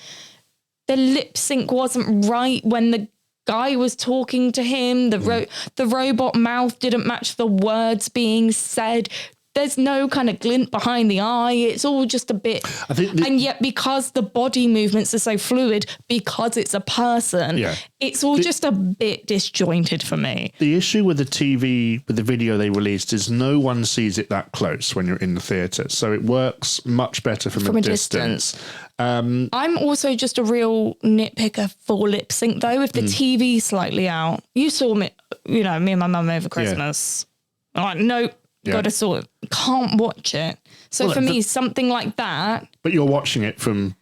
the lip sync wasn't right when the guy was talking to him. The robot mouth didn't match the words being said. There's no kind of glint behind the eye. It's all just a bit... and yet because the body movements are so fluid, because it's a person, it's all just a bit disjointed for me. The issue with the TV, with the video they released, is no one sees it that close when you're in the theatre. So it works much better from a distance. I'm also just a real nitpicker for lip sync, though. If the TV's slightly out, you saw me, me and my mum over Christmas. I'm like, nope. Got to sort of can't watch it. So for me, something like that. But you're watching it from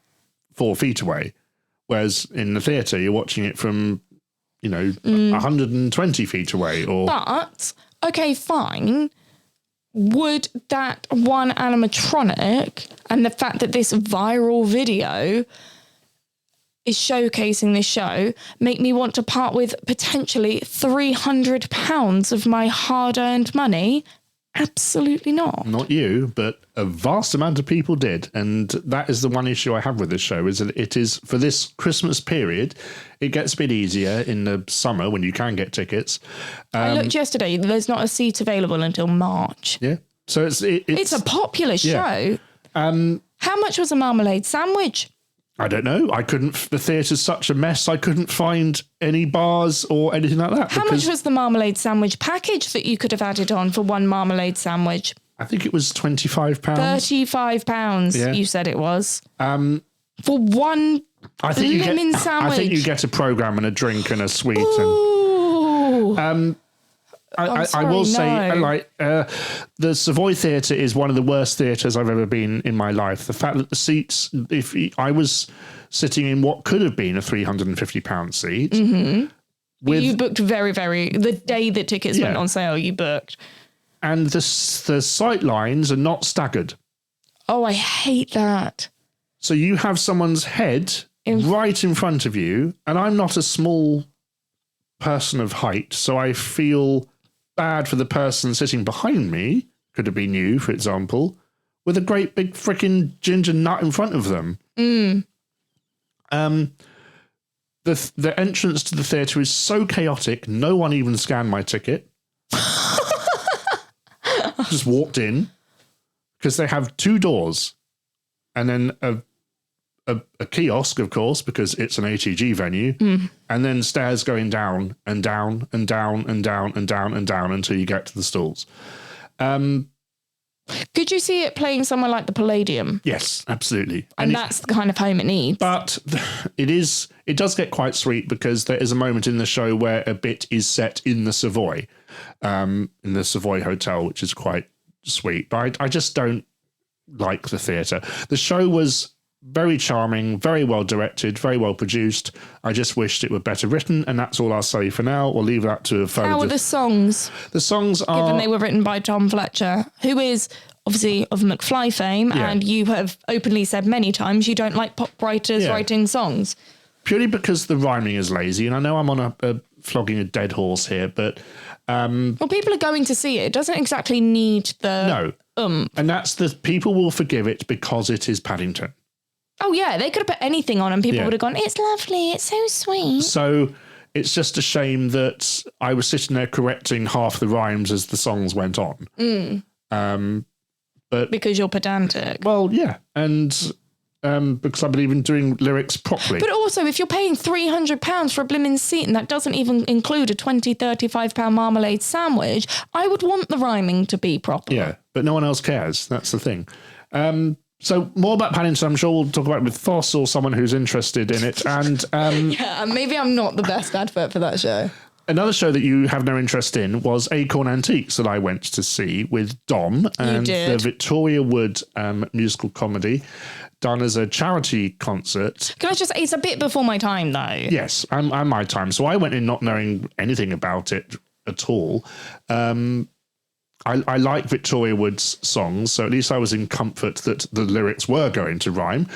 4 feet away, whereas in the theatre you're watching it from, 120 feet away. But okay, fine. Would that one animatronic and the fact that this viral video is showcasing this show make me want to part with potentially £300 of my hard-earned money? Absolutely not. Not you, but a vast amount of people did. And that is the one issue I have with this show, is that it is, for this Christmas period, it gets a bit easier in the summer when you can get tickets. I looked yesterday, there's not a seat available until March. Yeah. So it's a popular show. How much was a marmalade sandwich? I don't know. The theatre's such a mess. I couldn't find any bars or anything like that. How much was the marmalade sandwich package that you could have added on for one marmalade sandwich? I think it was £25. £35, you said it was. For one lemon sandwich. I think you get a programme and a drink and a sweet. Ooh. I will say, the Savoy Theatre is one of the worst theatres I've ever been in my life. The fact that the seats, I was sitting in what could have been a £350 seat. Mm-hmm. You booked the day that tickets went on sale, you booked. And the sight lines are not staggered. Oh, I hate that. So you have someone's head right in front of you, and I'm not a small person of height, so I feel bad for the person sitting behind me, could have been you, for example, with a great big freaking ginger nut in front of them. The entrance to the theatre is so chaotic, no one even scanned my ticket. Just walked in, because they have 2 doors, and then a kiosk, of course, because it's an ATG venue, and then stairs going down and down and down and down and down and down until you get to the stalls. Could you see it playing somewhere like the Palladium? Yes, absolutely. And that's the kind of home it needs. But it does get quite sweet because there is a moment in the show where a bit is set in the Savoy Hotel, which is quite sweet. But I just don't like the theatre. The show was very charming, very well directed, very well produced. I just wished it were better written, and that's all I'll say for now. We'll leave that to a further... How are the songs? The songs are... Given they were written by Tom Fletcher, who is obviously of McFly fame, and you have openly said many times you don't like pop writers writing songs. Purely because the rhyming is lazy, and I know I'm on a flogging a dead horse here, but... well, people are going to see it. It doesn't exactly need the... No. And that's people will forgive it because it is Paddington. Oh, yeah, they could have put anything on and people would have gone, it's lovely, it's so sweet. So it's just a shame that I was sitting there correcting half the rhymes as the songs went on. But because you're pedantic. Well, yeah, and because I believe in doing lyrics properly. But also, if you're paying £300 for a blimmin' seat and that doesn't even include a £20, £35 marmalade sandwich, I would want the rhyming to be proper. Yeah, but no one else cares. That's the thing. So more about Paddington, I'm sure we'll talk about it with Foss or someone who's interested in it. And maybe I'm not the best advert for that show. Another show that you have no interest in was Acorn Antiques that I went to see with Dom and the Victoria Wood musical comedy done as a charity concert. Can I just say, it's a bit before my time though. Yes, and my time. So I went in not knowing anything about it at all. I like Victoria Wood's songs, so at least I was in comfort that the lyrics were going to rhyme.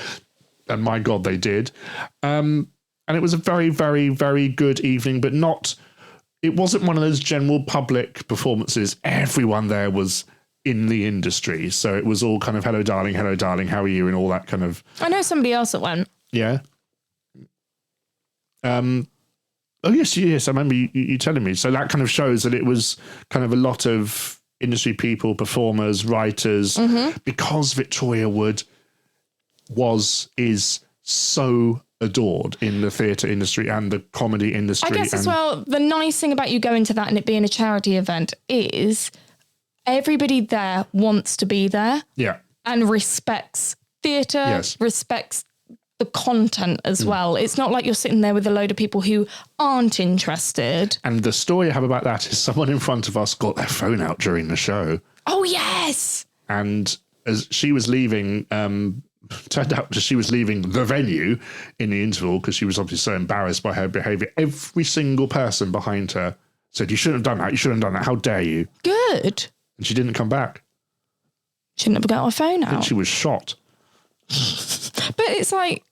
And my God, they did. And it was a very, very, very good evening, but it wasn't one of those general public performances. Everyone there was in the industry. So it was all kind of, hello, darling, how are you? And all that kind of... I know somebody else that went. Yeah. Oh, yes. I remember you telling me. So that kind of shows that it was kind of a lot of industry people, performers, writers, because Victoria Wood is so adored in the theatre industry and the comedy industry. I guess as well, the nice thing about you going to that and it being a charity event is everybody there wants to be there. Yeah. And respects theatre, respects the content as well. It's not like you're sitting there with a load of people who aren't interested. And the story I have about that is someone in front of us got their phone out during the show. Oh, yes. And as she was leaving, turned out that she was leaving the venue in the interval because she was obviously so embarrassed by her behaviour. Every single person behind her said, you shouldn't have done that. You shouldn't have done that. How dare you? Good. And she didn't come back. Shouldn't have got her phone out. And she was shot. But it's like,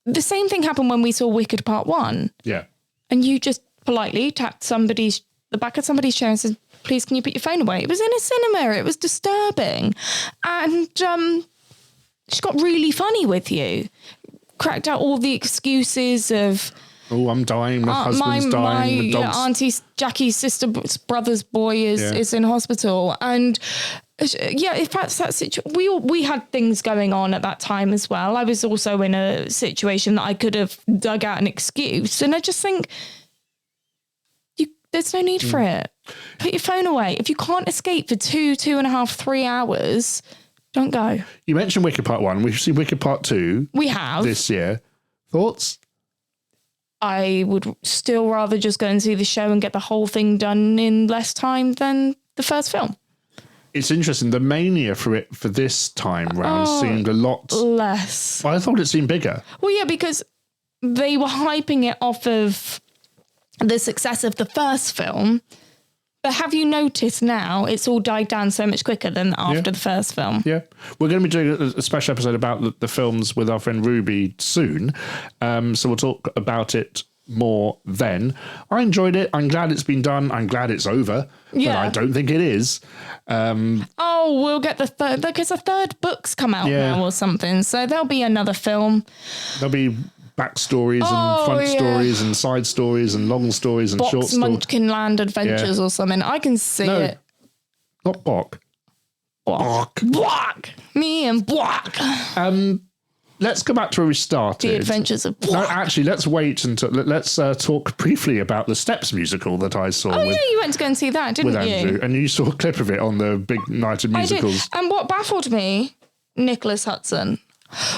the same thing happened when we saw Wicked Part 1. Yeah. And you just politely tapped the back of somebody's chair and said, please, can you put your phone away? It was in a cinema. It was disturbing. And she got really funny with you. Cracked out all the excuses of... Oh, I'm dying. My husband's dying. My Auntie Jackie's sister's brother's boy is in hospital. And... yeah, if that's that situation, we had things going on at that time as well. I was also in a situation that I could have dug out an excuse, and I just think there's no need for it. Put your phone away. If you can't escape for 2.5, 3 hours, don't go. You mentioned Wicked Part 1. We've seen Wicked Part 2. We have this year. Thoughts? I would still rather just go and see the show and get the whole thing done in less time than the first film. It's interesting. The mania for it for this time round seemed a lot less. I thought it seemed bigger. Well, yeah, because they were hyping it off of the success of the first film. But have you noticed now it's all died down so much quicker than after the first film? Yeah. We're going to be doing a special episode about the films with our friend Ruby soon. So we'll talk about it more then. I enjoyed it. I'm glad it's been done. I'm glad it's over. Yeah. But I don't think it is. We'll get the third, because the third book's come out now or something. So there'll be another film. There'll be backstories and front stories and side stories and long stories and short stories. Munchkin Land Adventures or something. I can see it. Not Bok. Bok. Me and Bok. let's go back to where we started. The Adventures of... No, actually, let's wait until... Let's talk briefly about the Steps musical that I saw. Oh, yeah, you went to go and see that, didn't you? With Andrew. And you saw a clip of it on the big night of musicals. I did. And what baffled me, Nicholas Hudson,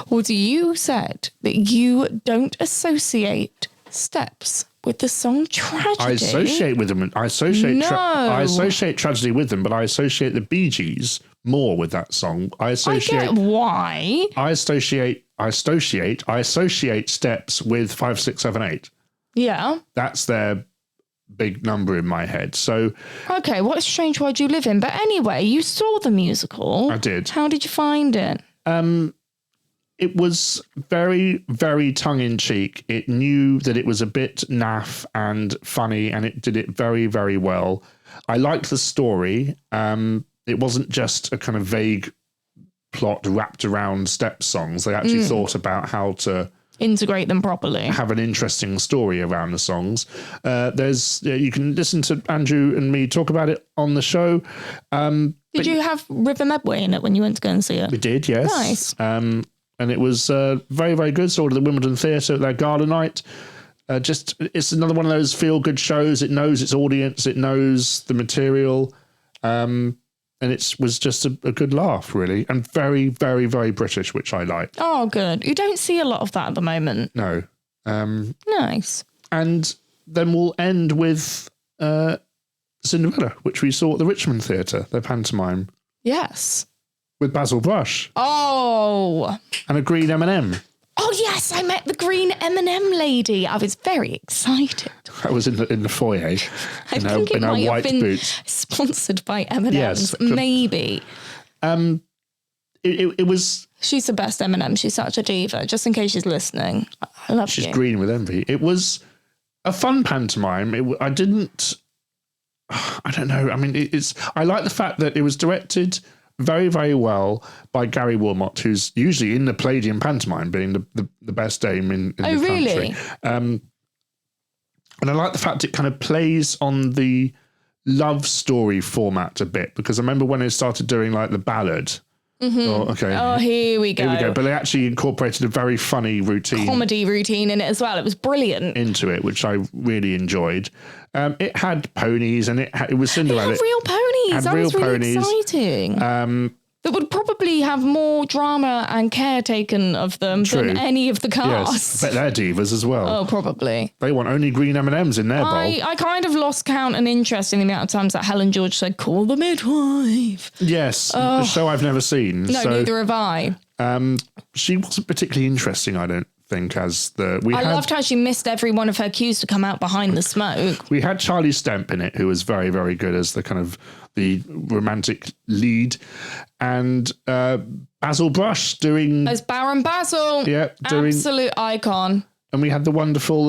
was you said that you don't associate Steps with the song Tragedy. I associate with them. I associate Tragedy with them, but I associate the Bee Gees more with that song. I get why. I associate Steps with 5, 6, 7, 8. Yeah. That's their big number in my head. So okay, what a strange world you live in. But anyway, you saw the musical. I did. How did you find it? It was very, very tongue-in-cheek. It knew that it was a bit naff and funny, and it did it very, very well. I liked the story. It wasn't just a kind of vague plot wrapped around step songs. They actually thought about how to integrate them properly, have an interesting story around the songs. You can listen to Andrew and me talk about it on the show. Did you have River Medway in it when you went to go and see it? We did, yes. Nice. And it was very, very good. Saw it at the Wimbledon Theatre at their gala night. It's another one of those feel-good shows. It knows its audience. It knows the material. And it was just a good laugh, really. And very, very, very British, which I like. Oh, good. You don't see a lot of that at the moment. No. Nice. And then we'll end with Cinderella, which we saw at the Richmond Theatre, their pantomime. Yes. With Basil Brush. Oh. And a green M&M. Oh, yes, I met the green M&M lady. I was very excited. I was in the foyer I think it might have been boots. Sponsored by M&M's, yes, maybe. It was... She's the best M&M. She's such a diva, just in case she's listening. I love She's green with envy. It was a fun pantomime. I don't know. I mean, I like the fact that it was directed very, very well by Gary Wilmot, who's usually in the Palladium pantomime, being the best dame in the country. Really? And I like the fact it kind of plays on the love story format a bit, because I remember when they started doing like the ballad. Mm-hmm. Oh, okay. Oh, here we go. But they actually incorporated a very funny comedy routine in it as well. It was brilliant. Into it, which I really enjoyed. It had ponies, and it was Cinderella. It had real ponies. That was really exciting. That would probably have more drama and care taken of them than any of the cast. Yes, but they're divas as well. Oh, probably. They want only green M&Ms in their bowl. I kind of lost count and interest in the amount of times that Helen George said, "Call the midwife." Yes, a show I've never seen. No, neither have I. She wasn't particularly interesting, I don't think, as the... I loved how she missed every one of her cues to come out behind the smoke. We had Charlie Stemp in it, who was very, very good as the kind of the romantic lead, and Basil Brush doing... As Baron Basil. Yeah. Absolute icon. And we had the wonderful...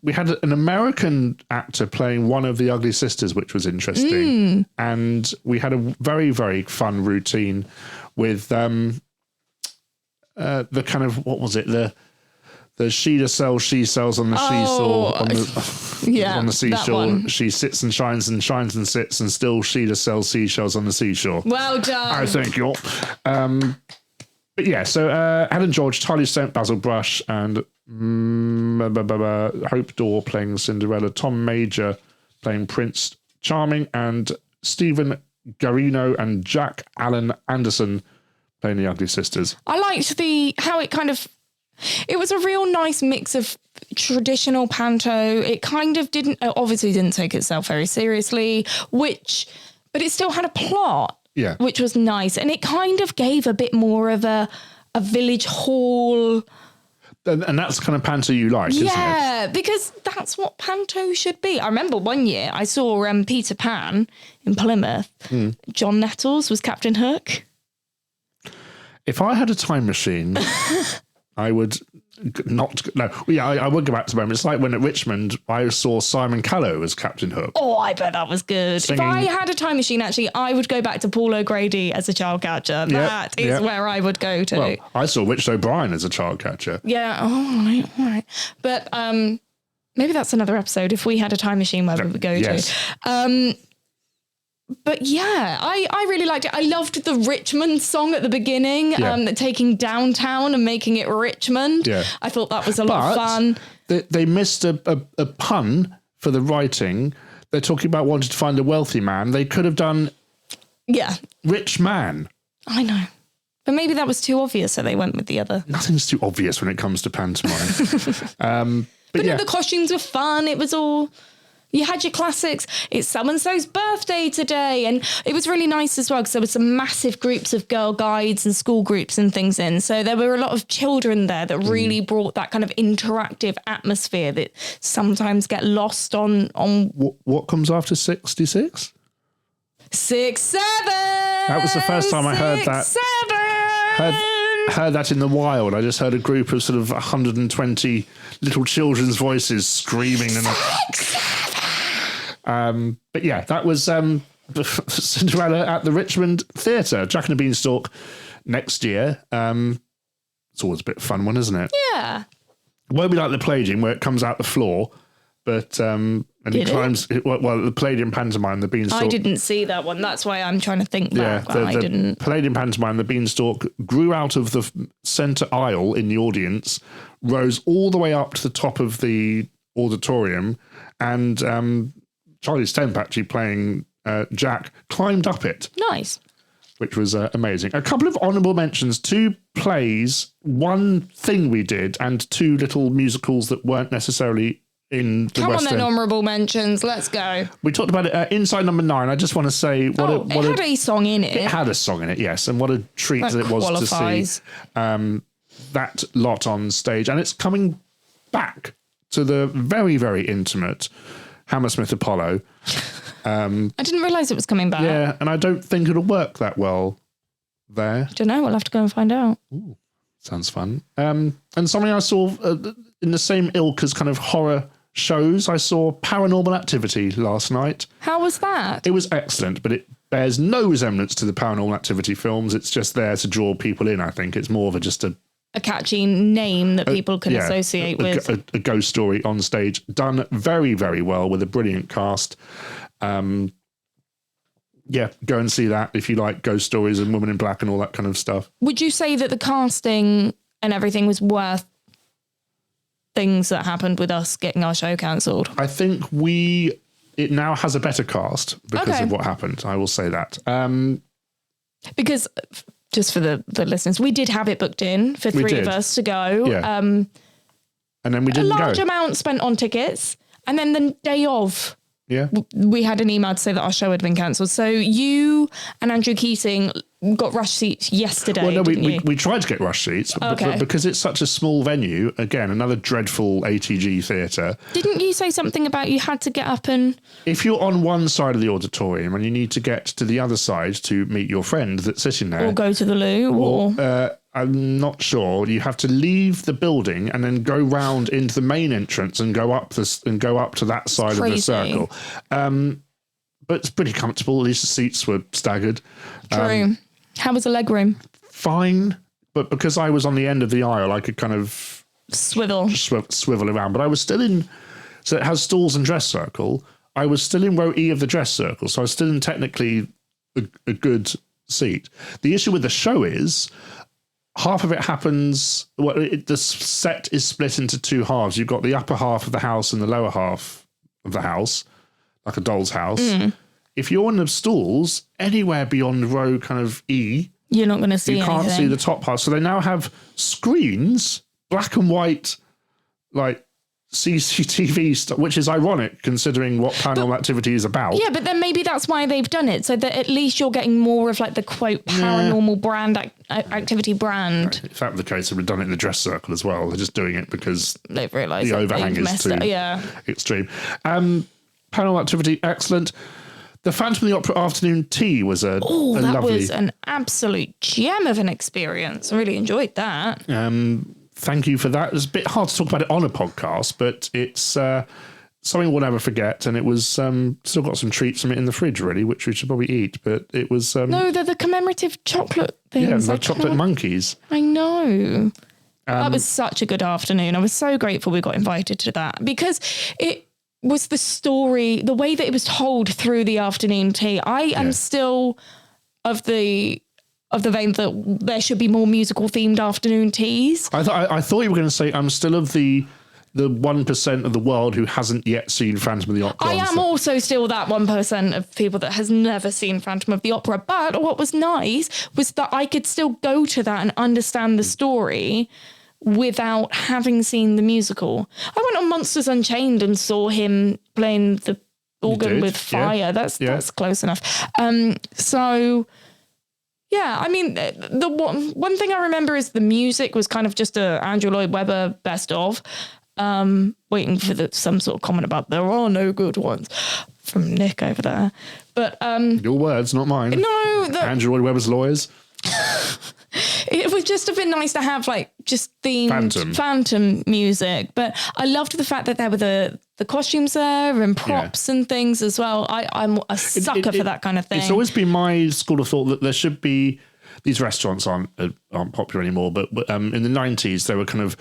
we had an American actor playing one of the Ugly Sisters, which was interesting. And we had a very, very fun routine with the kind of... What was it? The she sells on the seesaw on the seashore. She sits and shines and sits, and still she sells seashells on the seashore. Well done. I thank you. But yeah, so Helen George, Charlie Stemp, Basil Brush, and Hope Dorr playing Cinderella, Tom Major playing Prince Charming, and Stephen Garino and Jack Allen Anderson playing the Ugly Sisters. I liked how it kind of... It was a real nice mix of traditional panto. It kind of obviously didn't take itself very seriously, but it still had a plot, which was nice. And it kind of gave a bit more of a village hall. And that's the kind of panto you like, isn't it? Yeah, because that's what panto should be. I remember one year I saw Peter Pan in Plymouth. John Nettles was Captain Hook. If I had a time machine... I would I would go back to the moment. It's like when at Richmond, I saw Simon Callow as Captain Hook. Oh, I bet that was good. Singing. If I had a time machine, actually, I would go back to Paul O'Grady as a child catcher. That is where I would go to. Well, I saw Richard O'Brien as a child catcher. Yeah, all right. But maybe that's another episode. If we had a time machine, where we would go to. But yeah, I really liked it. I loved the Richmond song at the beginning, taking downtown and making it Richmond. Yeah. I thought that was a lot of fun. They missed a pun for the writing. They're talking about wanting to find a wealthy man. They could have done rich man. I know. But maybe that was too obvious, so they went with the other. Nothing's too obvious when it comes to pantomime. But no, the costumes were fun. It was all... You had your classics. It's so-and-so's birthday today. And it was really nice as well because there were some massive groups of girl guides and school groups and things in. So there were a lot of children there that really brought that kind of interactive atmosphere that sometimes get lost on... What comes after 66? 6, 7. That was the first time I heard that. 7. Heard that in the wild. I just heard a group of sort of 120 little children's voices screaming. But yeah, that was Cinderella at the Richmond Theatre. Jack and the Beanstalk next year. It's always a bit of a fun one, isn't it? Yeah. It won't be like the Palladium where it comes out the floor, but and he climbs. Well, the Palladium pantomime, the Beanstalk. I didn't see that one. That's why I'm trying to think back. The I didn't. Palladium pantomime, the Beanstalk grew out of the centre aisle in the audience, rose all the way up to the top of the auditorium, and Charlie Stemp actually playing Jack climbed up it. Nice. Which was amazing. A couple of honourable mentions, 2 plays, 1 thing we did, and 2 little musicals that weren't necessarily in the Come West on then, End. honourable mentions. Let's go. We talked about it. Inside Number 9, I just want to say... It had a song in it. It had a song in it, yes. And what a treat that it was qualifies. to see that lot on stage. And it's coming back to the very, very intimate Hammersmith Apollo. I didn't realise it was coming back. Yeah, and I don't think it'll work that well there. Don't know. We'll have to go and find out. Ooh, sounds fun. And something I saw in the same ilk as kind of horror shows, I saw Paranormal Activity last night. How was that? It was excellent, but it bears no resemblance to the Paranormal Activity films. It's just there to draw people in, I think. It's more of just a catchy name that people can associate with. A ghost story on stage, done very, very well with a brilliant cast. Go and see that if you like ghost stories and Woman in Black and all that kind of stuff. Would you say that the casting and everything was worth things that happened with us getting our show cancelled? I think it now has a better cast because of what happened. I will say that. Because just for the listeners, we did have it booked in for 3 of us to go. Yeah. And then we didn't go. A large amount spent on tickets. And then the day of, we had an email to say that our show had been cancelled. So you and Andrew Keating got rush seats yesterday. Well, no, we tried to get rush seats, but because it's such a small venue, again, another dreadful ATG theatre. Didn't you say something about you had to get up and... If you're on one side of the auditorium and you need to get to the other side to meet your friend that's sitting there... Or go to the loo, or... I'm not sure. You have to leave the building and then go round into the main entrance and go up to that side of the circle. But it's pretty comfortable. At least the seats were staggered. True. How was the leg room? Fine, but because I was on the end of the aisle, I could kind of swivel around. But I was still in. So it has stalls and dress circle. I was still in row E of the dress circle, so I was still in technically a good seat. The issue with the show is half of it happens. Well, the set is split into 2 halves. You've got the upper half of the house and the lower half of the house, like a doll's house. If you're in the stalls, anywhere beyond row kind of E, you're not going to see anything. You can't see the top half. So they now have screens, black and white, like CCTV stuff, which is ironic considering what Paranormal Activity is about. Yeah, but then maybe that's why they've done it, so that at least you're getting more of like the quote paranormal brand activity brand. If that were the case, they've done it in the dress circle as well. They're just doing it because they've realised the overhang is too extreme. Paranormal Activity, excellent. The Phantom of the Opera afternoon tea was a lovely... that was an absolute gem of an experience. I really enjoyed that. Thank you for that. It's a bit hard to talk about it on a podcast, but it's something we'll never forget. And it was still got some treats from it in the fridge, really, which we should probably eat. But it was... no, they're the commemorative chocolate things. Yeah, the chocolate monkeys. I know. That was such a good afternoon. I was so grateful we got invited to that because was the story, the way that it was told through the afternoon tea. I am still of the vein that there should be more musical themed afternoon teas. I thought you were going to say I'm still of the 1% of the world who hasn't yet seen Phantom of the Opera. I am also still that 1% of people that has never seen Phantom of the Opera. But what was nice was that I could still go to that and understand the story without having seen the musical. I went on Monsters Unchained and saw him playing the organ with fire. That's close enough. So yeah, I mean, the one thing I remember is the music was kind of just a Andrew Lloyd Webber best of. Waiting for some sort of comment about there are no good ones from Nick over there. But your words, not mine. No, Andrew Lloyd Webber's lawyers. It would just have been nice to have like just themed Phantom music. But I loved the fact that there were the costumes there and props and things as well. I'm a sucker for that kind of thing. It's always been my school of thought that there should be, these restaurants aren't popular anymore, but in the 90s there were kind of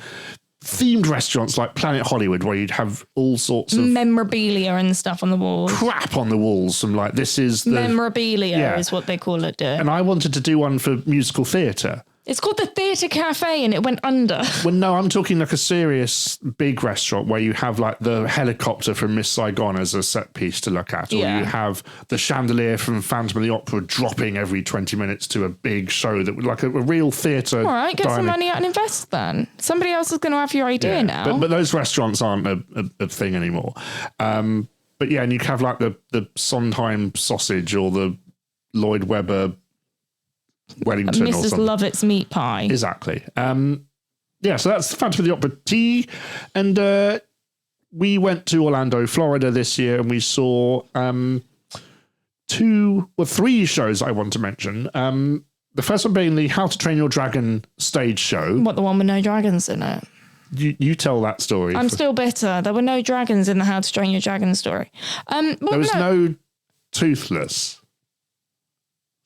themed restaurants like Planet Hollywood where you'd have all sorts of memorabilia and stuff on the walls. Crap on the walls. And like, this is the memorabilia is what they call it. And I wanted to do one for musical theatre. It's called the Theatre Cafe and it went under. Well, no, I'm talking like a serious big restaurant where you have like the helicopter from Miss Saigon as a set piece to look at, or you have the chandelier from Phantom of the Opera dropping every 20 minutes to a big show that would like a real theatre. All right, get some money out and invest then. Somebody else is going to have your idea now. But those restaurants aren't a thing anymore. But yeah, and you have like the Sondheim sausage or the Lloyd Webber Wellington or something. Mrs. Lovett's meat pie. Exactly. So that's Phantom of the Opera tea. And we went to Orlando, Florida this year, and we saw 3 shows I want to mention. The first one being the How to Train Your Dragon stage show. What, the one with no dragons in it? You tell that story. I'm still bitter. There were no dragons in the How to Train Your Dragon story. There was no Toothless.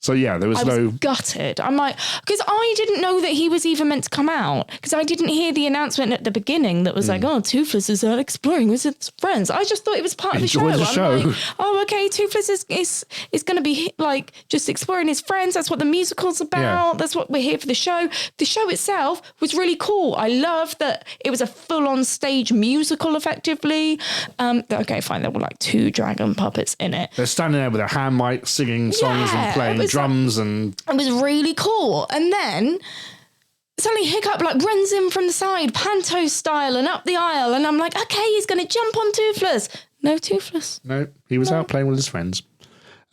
So yeah, there was I was gutted. I'm like, because I didn't know that he was even meant to come out, because I didn't hear the announcement at the beginning that was like, oh, Toothless is exploring with his friends. I just thought it was part of the show. I'm like, oh, okay, Toothless is going to be like just exploring his friends. That's what the musical's about. Yeah. That's what we're here for the show. The show itself was really cool. I love that it was a full-on stage musical, effectively. Okay, fine, there were like 2 dragon puppets in it. They're standing there with a hand mic, singing songs and playing drums, and it was really cool. And then suddenly Hiccup like runs in from the side, Panto style, and up the aisle, and I'm like, okay, he's going to jump on Toothless. No Toothless. No, he was out playing with his friends.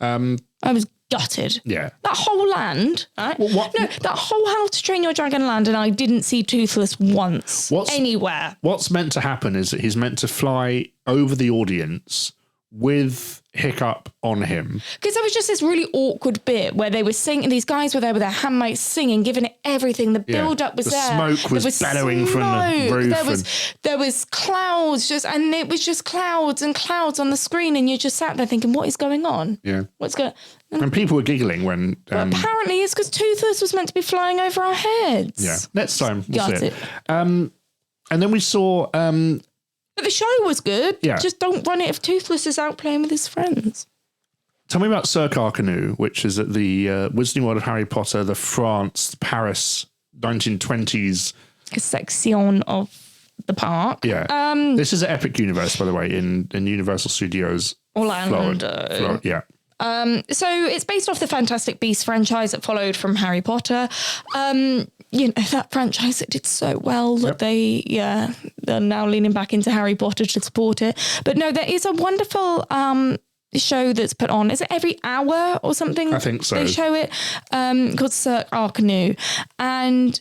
I was gutted. Yeah, that whole land, right? That whole How to Train Your Dragon land, and I didn't see Toothless once anywhere. What's meant to happen is that he's meant to fly over the audience with Hiccup on him. Because there was just this really awkward bit where they were singing, these guys were there with their hand mics singing, giving it everything. The build-up was there. The smoke was bellowing from the roof. There was clouds, and it was just clouds and clouds on the screen, and you just sat there thinking, what is going on? Yeah. What's going on? And people were giggling when... apparently it's because Toothless was meant to be flying over our heads. Yeah. Next time, we'll see it. And then we saw... But the show was good. Yeah. Just don't run it if Toothless is out playing with his friends. Tell me about Cirque Arcanu, which is at the Wizarding World of Harry Potter, the France, Paris, 1920s. Section of the park. Yeah. This is at Epic Universe, by the way, in Universal Studios. Orlando. Florida. Yeah. So it's based off the Fantastic Beasts franchise that followed from Harry Potter. That franchise, it did so well that they're now leaning back into Harry Potter to support it. But no, there is a wonderful show that's put on. Is it every hour or something? I think so. They show it called Cirque Arcanu. And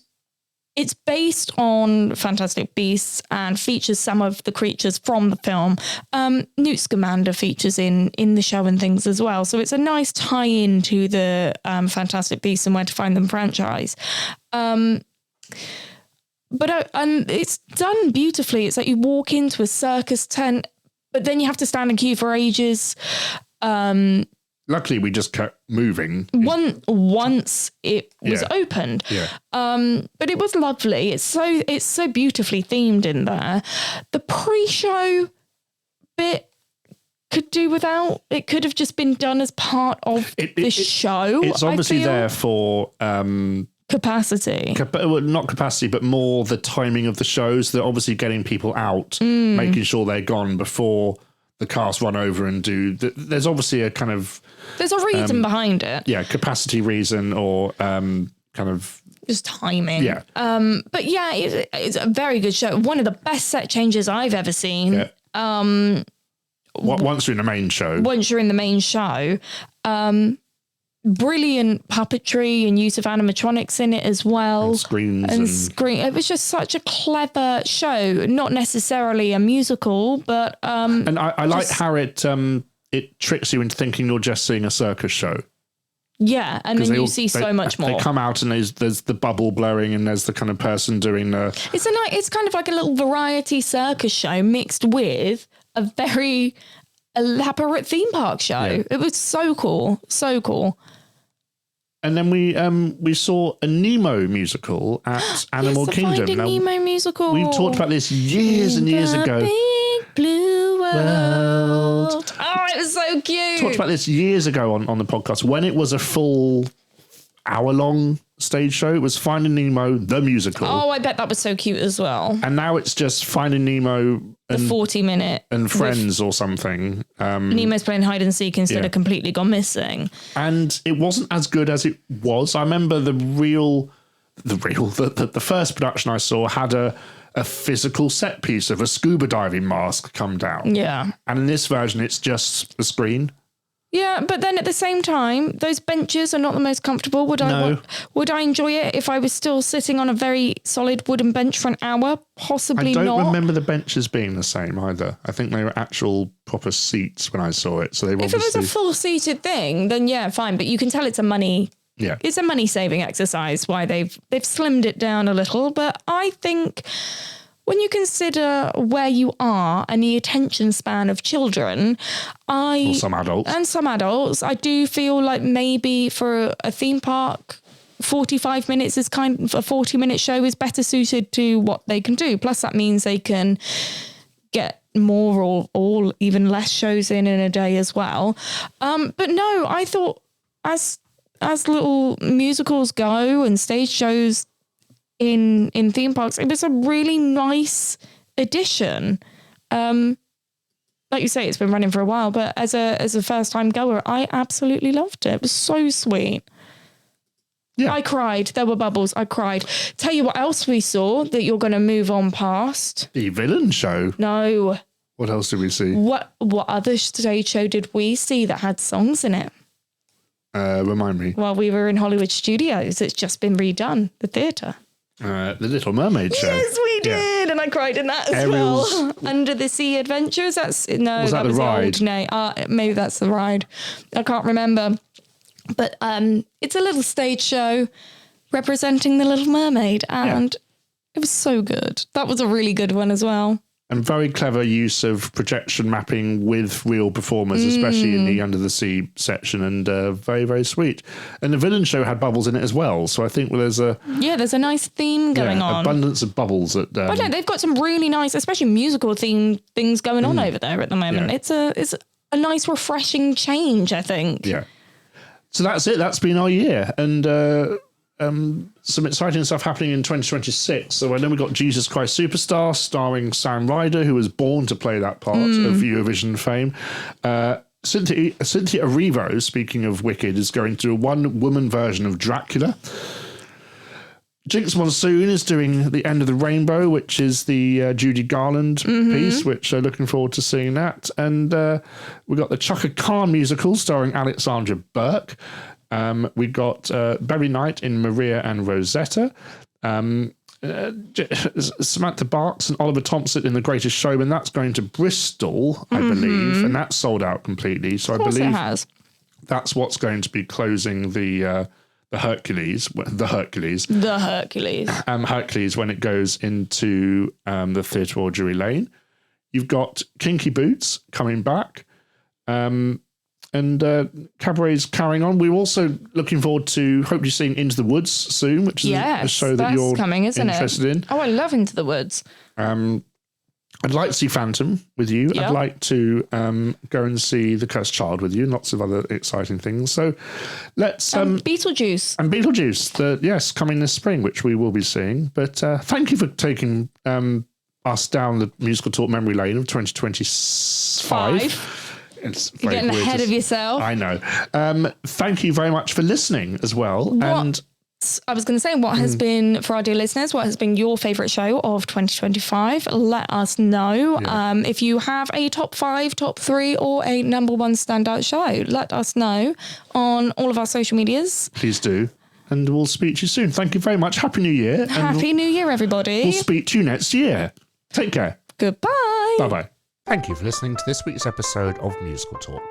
it's based on Fantastic Beasts and features some of the creatures from the film. Newt Scamander features in the show and things as well. So it's a nice tie-in to the Fantastic Beasts and Where to Find Them franchise. But it's done beautifully. It's like you walk into a circus tent, but then you have to stand in queue for ages. Luckily, we just kept moving. Once it was opened. Yeah. But it was lovely. It's so beautifully themed in there. The pre-show bit could do without. It could have just been done as part of the show. It's obviously there for capacity. Well, not capacity, but more the timing of the shows. They're obviously getting people out, making sure they're gone before the cast run over and do. There's obviously a kind of. There's a reason behind it. Yeah, capacity reason or kind of. Just timing. Yeah. But yeah, it's a very good show. One of the best set changes I've ever seen. Yeah. Once you're in the main show. Once you're in the main show. Brilliant puppetry and use of animatronics in it as well. And screens. It was just such a clever show. Not necessarily a musical, but... and I like how it tricks you into thinking you're just seeing a circus show. Yeah, and then you see so much more. They come out and there's the bubble blowing and there's the kind of person doing the... It's kind of like a little variety circus show mixed with a very elaborate theme park show. Yeah. It was so cool. So cool. And then we saw a Nemo musical at Animal Kingdom. Finding Nemo musical. We've talked about this years and years ago. Big blue world. Oh, it was so cute. Talked about this years ago on the podcast when it was a full hour-long stage show. It was Finding Nemo, the musical. Oh, I bet that was so cute as well. And now it's just Finding Nemo and 40-minute and Friends or something. Nemo's playing hide and seek instead of completely gone missing. And it wasn't as good as it was. I remember the first production I saw had a physical set piece of a scuba diving mask come down. Yeah. And in this version, it's just a screen. Yeah, but then at the same time, those benches are not the most comfortable. Would I enjoy it if I was still sitting on a very solid wooden bench for an hour? Possibly not. I don't remember the benches being the same either. I think they were actual proper seats when I saw it. So they were if it was a full seated thing, then yeah, fine. But you can tell it's a money saving exercise. Why they've slimmed it down a little. But I think when you consider where you are and the attention span of children, or some adults, I do feel like maybe for a theme park, 45 minutes is a 40-minute show is better suited to what they can do. Plus, that means they can get more or even less shows in a day as well. But no, I thought as little musicals go and stage shows in theme parks, it was a really nice addition. Like you say, it's been running for a while, but as a first time goer, I absolutely loved it. It was so sweet. Yeah. I cried. There were bubbles. I cried. Tell you what else we saw that you're going to move on past. The villain show. No. What else did we see? What other stage show did we see that had songs in it? Remind me. Well, we were in Hollywood Studios. It's just been redone. The theatre. The Little Mermaid show. Yes, we did, and I cried in that as well. Under the Sea Adventures. That was the ride? The old maybe that's the ride. I can't remember, but it's a little stage show representing the Little Mermaid, and it was so good. That was a really good one as well. And very clever use of projection mapping with real performers, especially in the Under the Sea section, and very, very sweet. And the villain show had bubbles in it as well. So I think there's a nice theme going on. Abundance of bubbles. But no, they've got some really nice, especially musical themed things going on over there at the moment. Yeah. It's a nice, refreshing change, I think. Yeah. So that's it. That's been our year. And some exciting stuff happening in 2026. So I know we got Jesus Christ Superstar starring Sam Ryder, who was born to play that part of Eurovision fame. Cynthia Erivo, speaking of Wicked, is going to do a one-woman version of Dracula. Jinx Monsoon is doing The End of the Rainbow, which is the Judy Garland piece, which I'm looking forward to seeing that. And we got the Chaka Khan musical starring Alexandra Burke. We got Berry Knight in Maria and Rosetta, Samantha Barks and Oliver Thompson in The Greatest Showman. That's going to Bristol, I believe, and that's sold out completely. So I believe that's what's going to be closing the Hercules. Hercules when it goes into the Theatre or Drury Lane. You've got Kinky Boots coming back. And Cabaret's carrying on. We're also looking forward to hopefully seeing Into the Woods soon, which is a show that you're interested in. Oh, I love Into the Woods. I'd like to see Phantom with you. I'd like to go and see The Cursed Child with you and lots of other exciting things. So let's... Beetlejuice. And Beetlejuice, coming this spring, which we will be seeing. But thank you for taking us down the Musical Talk memory lane of 2025. It's You're getting ahead of yourself. I know. Thank you very much for listening as well. I was going to say, what has been, for our dear listeners, what has been your favourite show of 2025? Let us know. If you have a top 5, top 3 or a number 1 standout show, let us know on all of our social medias. Please do. And we'll speak to you soon. Thank you very much. Happy New Year. Happy New Year, everybody. We'll speak to you next year. Take care. Goodbye. Bye-bye. Thank you for listening to this week's episode of Musical Talk.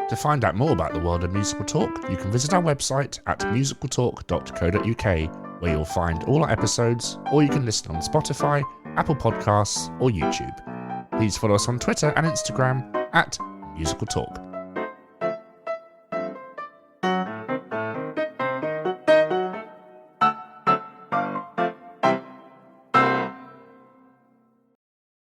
To find out more about the world of Musical Talk, you can visit our website at musicaltalk.co.uk, where you'll find all our episodes, or you can listen on Spotify, Apple Podcasts, or YouTube. Please follow us on Twitter and Instagram at Musical Talk.